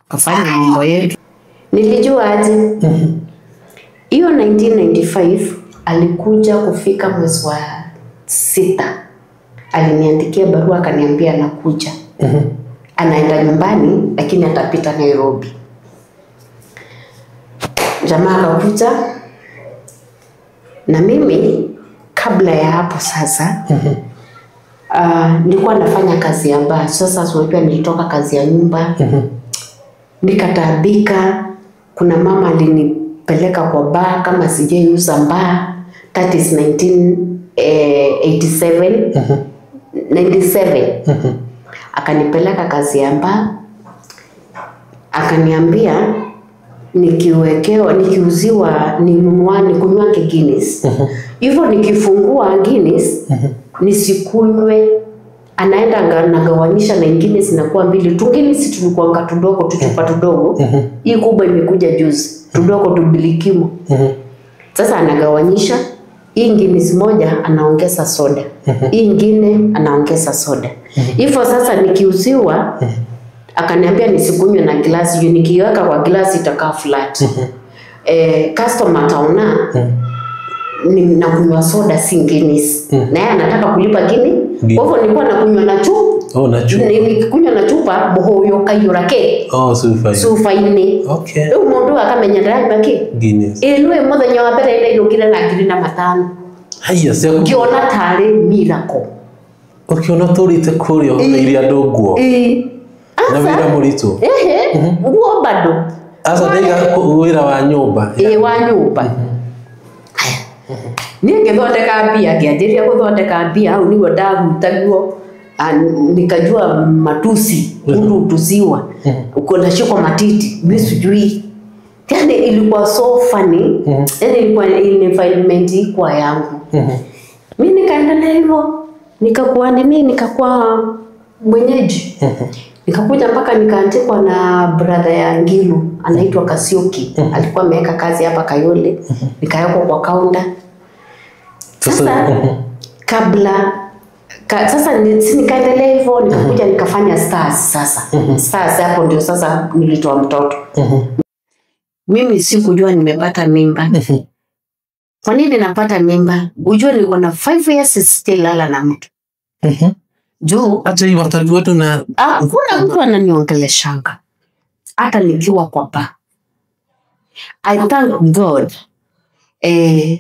kafanya mambo yetu. Nilijua aje. Hiyo 1995 alikuja kufika mwezi wa 6. Aliniandikia barua akaniambia anakuja. Anaenda nyumbani lakini atapita Nairobi. Jamaa akakuja. Na mimi kabla ya hapo sasa nilikuwa nafanya kazi ya bar. Sasa unajua nilitoka kazi ya nyumba. Nikataabika. Kuna mama alinipeleka kwa bar kama sijaiuza bar. That is 97. Akanipeleka kazi ya bar. Akaniambia nikiuziwa ninunue kunywa Guinness. Hivyo nikifungua Guinness nisikunywe. Anaenda nagawanisha na nyingine zinakuwa 2. Tungine si tulikuwa tudogo tuchupa tudogo. Hii kubwa imekuja juzi. Tudogo tubilikimo. Sasa anagawanyisha. Hii Guinness moja anaongeza soda. Hii nyingine anaongeza soda. Hivyo sasa nikiuziwa akaniambia nisikunywe na glasi, juu nikiweka kwa glasi itakaa flat. Customer ataona nakunywa soda si Guinness. Na yeye anataka kulipa Guinness. Kwa hivyo nilikuwa nakunywa na chupa. Na chupa. Nilikunywa na chupa bohoyo kayurake. Sufaini. Okay. Ndio mundu akamenya ndake Guinness. Ilwe muthenya wa mbere ile ilukire na 2,500. Haya sia Kiona tare miracle. Ukiona turite kurio ile andunguo. Na wira muritu. Nguo bado. Asa ndega wira wa nyumba. Wa nyumba. Ngĩthondeka mbia ngĩanjĩrĩria gũthondeka mbia au nĩguo ndahutagio nikajua matusi mtu tusiwa uko na shiko matiti mimi sijui. Yani ilikuwa so funny. Yani ilikuwa environment kwa yangu. Mimi nikaendelea hivyo nikakuwa mwenyeji. Nikakuja mpaka nikaandikwa na brother ya Ngilu anaitwa Kasioki. Alikuwa ameweka kazi hapa Kayole. Nikawekwa kwa kaunta. Sasa kabla sasa nikaendelea hivyo nikakuja nikafanya Stars sasa. Stars hapo ndio sasa nilitoa mtoto. Mimi sikujua nimepata mimba. Kwa nini napata mimba? Ujue niko na 5 years still lala na mtu. Juu hata hiyo watatu wetu na kuna mtu ananiongeleshanga hata nikiwa kwa ba. I thank God.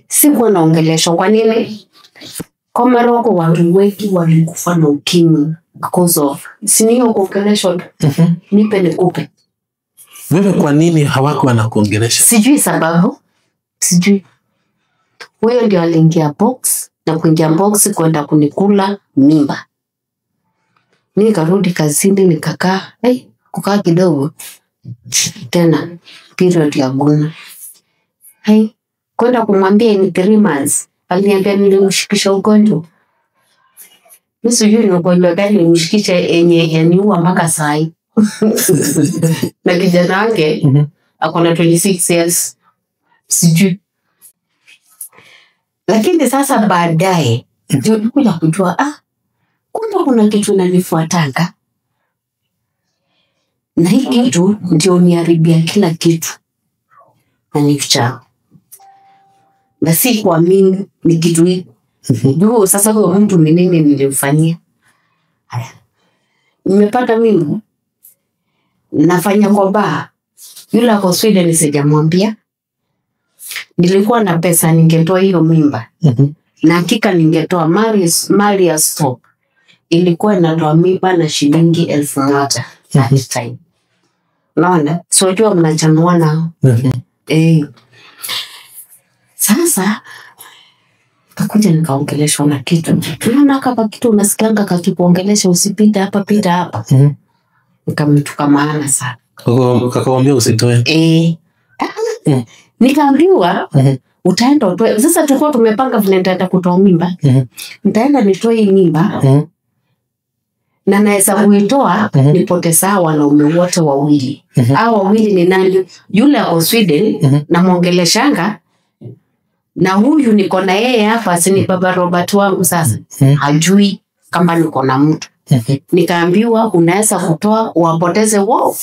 Sikuwa naongeleshwa. Kwa nini? Kwa Morocco watu wengi walikufa na ukimwi because of sinio kuongeleshwa. Nipe nikupe. Wewe kwa nini hawako wanakuongelesha? Sijui sababu. Sijui. Huyo ndio aliingia box na kuingia box kwenda kunikula mimba. Nikarudi kazini nikakaa. Kukaa kidogo. Tena period ya guna. Kwenda kumwambia ni 3 months. Aliniambia nilimshikisha ugonjwa. Mimi sijui ni ugonjwa gani mshikisha yenye yaniua mpaka saa hii. Na kijana wake ako na 26 years. Sijui. Lakini sasa baadaye ndio nikuja kujua kumbe kuna kitu inanifuatanga. Na hii kitu ndio niharibia kila kitu. Na nikicha. Basi kuamini ni kitu hii. Ndio sasa kwa mtu ni nini nilimfanyia. Nimepata mimi. Nafanya kwa baa. Yule ako Sweden sijamwambia. Nilikuwa na pesa ningetoa hiyo mimba. Na hakika ningetoa mali ya stock. Ilikuwa inatoa mimba na shilingi 1,000 that time. Naona, so jua mnachanua nao. Sasa kakuja nikaongeleshwa na kitu. Unaona kama kitu unasikianga kakikuongelesha usipite hapa pita hapa. Nikamtuka maana sana. Kakamwambia usitoe. Nikaambiwa utaenda utoe. Sasa tulikuwa tumepanga vile nitaenda kutoa mimba. Nitaenda nitoe hii mimba. Na naweza kuitoa nipote sawa wanaume wote wawili. Hao wawili ni nani? Yule wa Sweden na mwongeleshanga. Na huyu niko na yeye hapa si ni baba Robert wangu sasa. Hajui kama niko na mtu. Nikaambiwa unaweza kutoa wapoteze wote.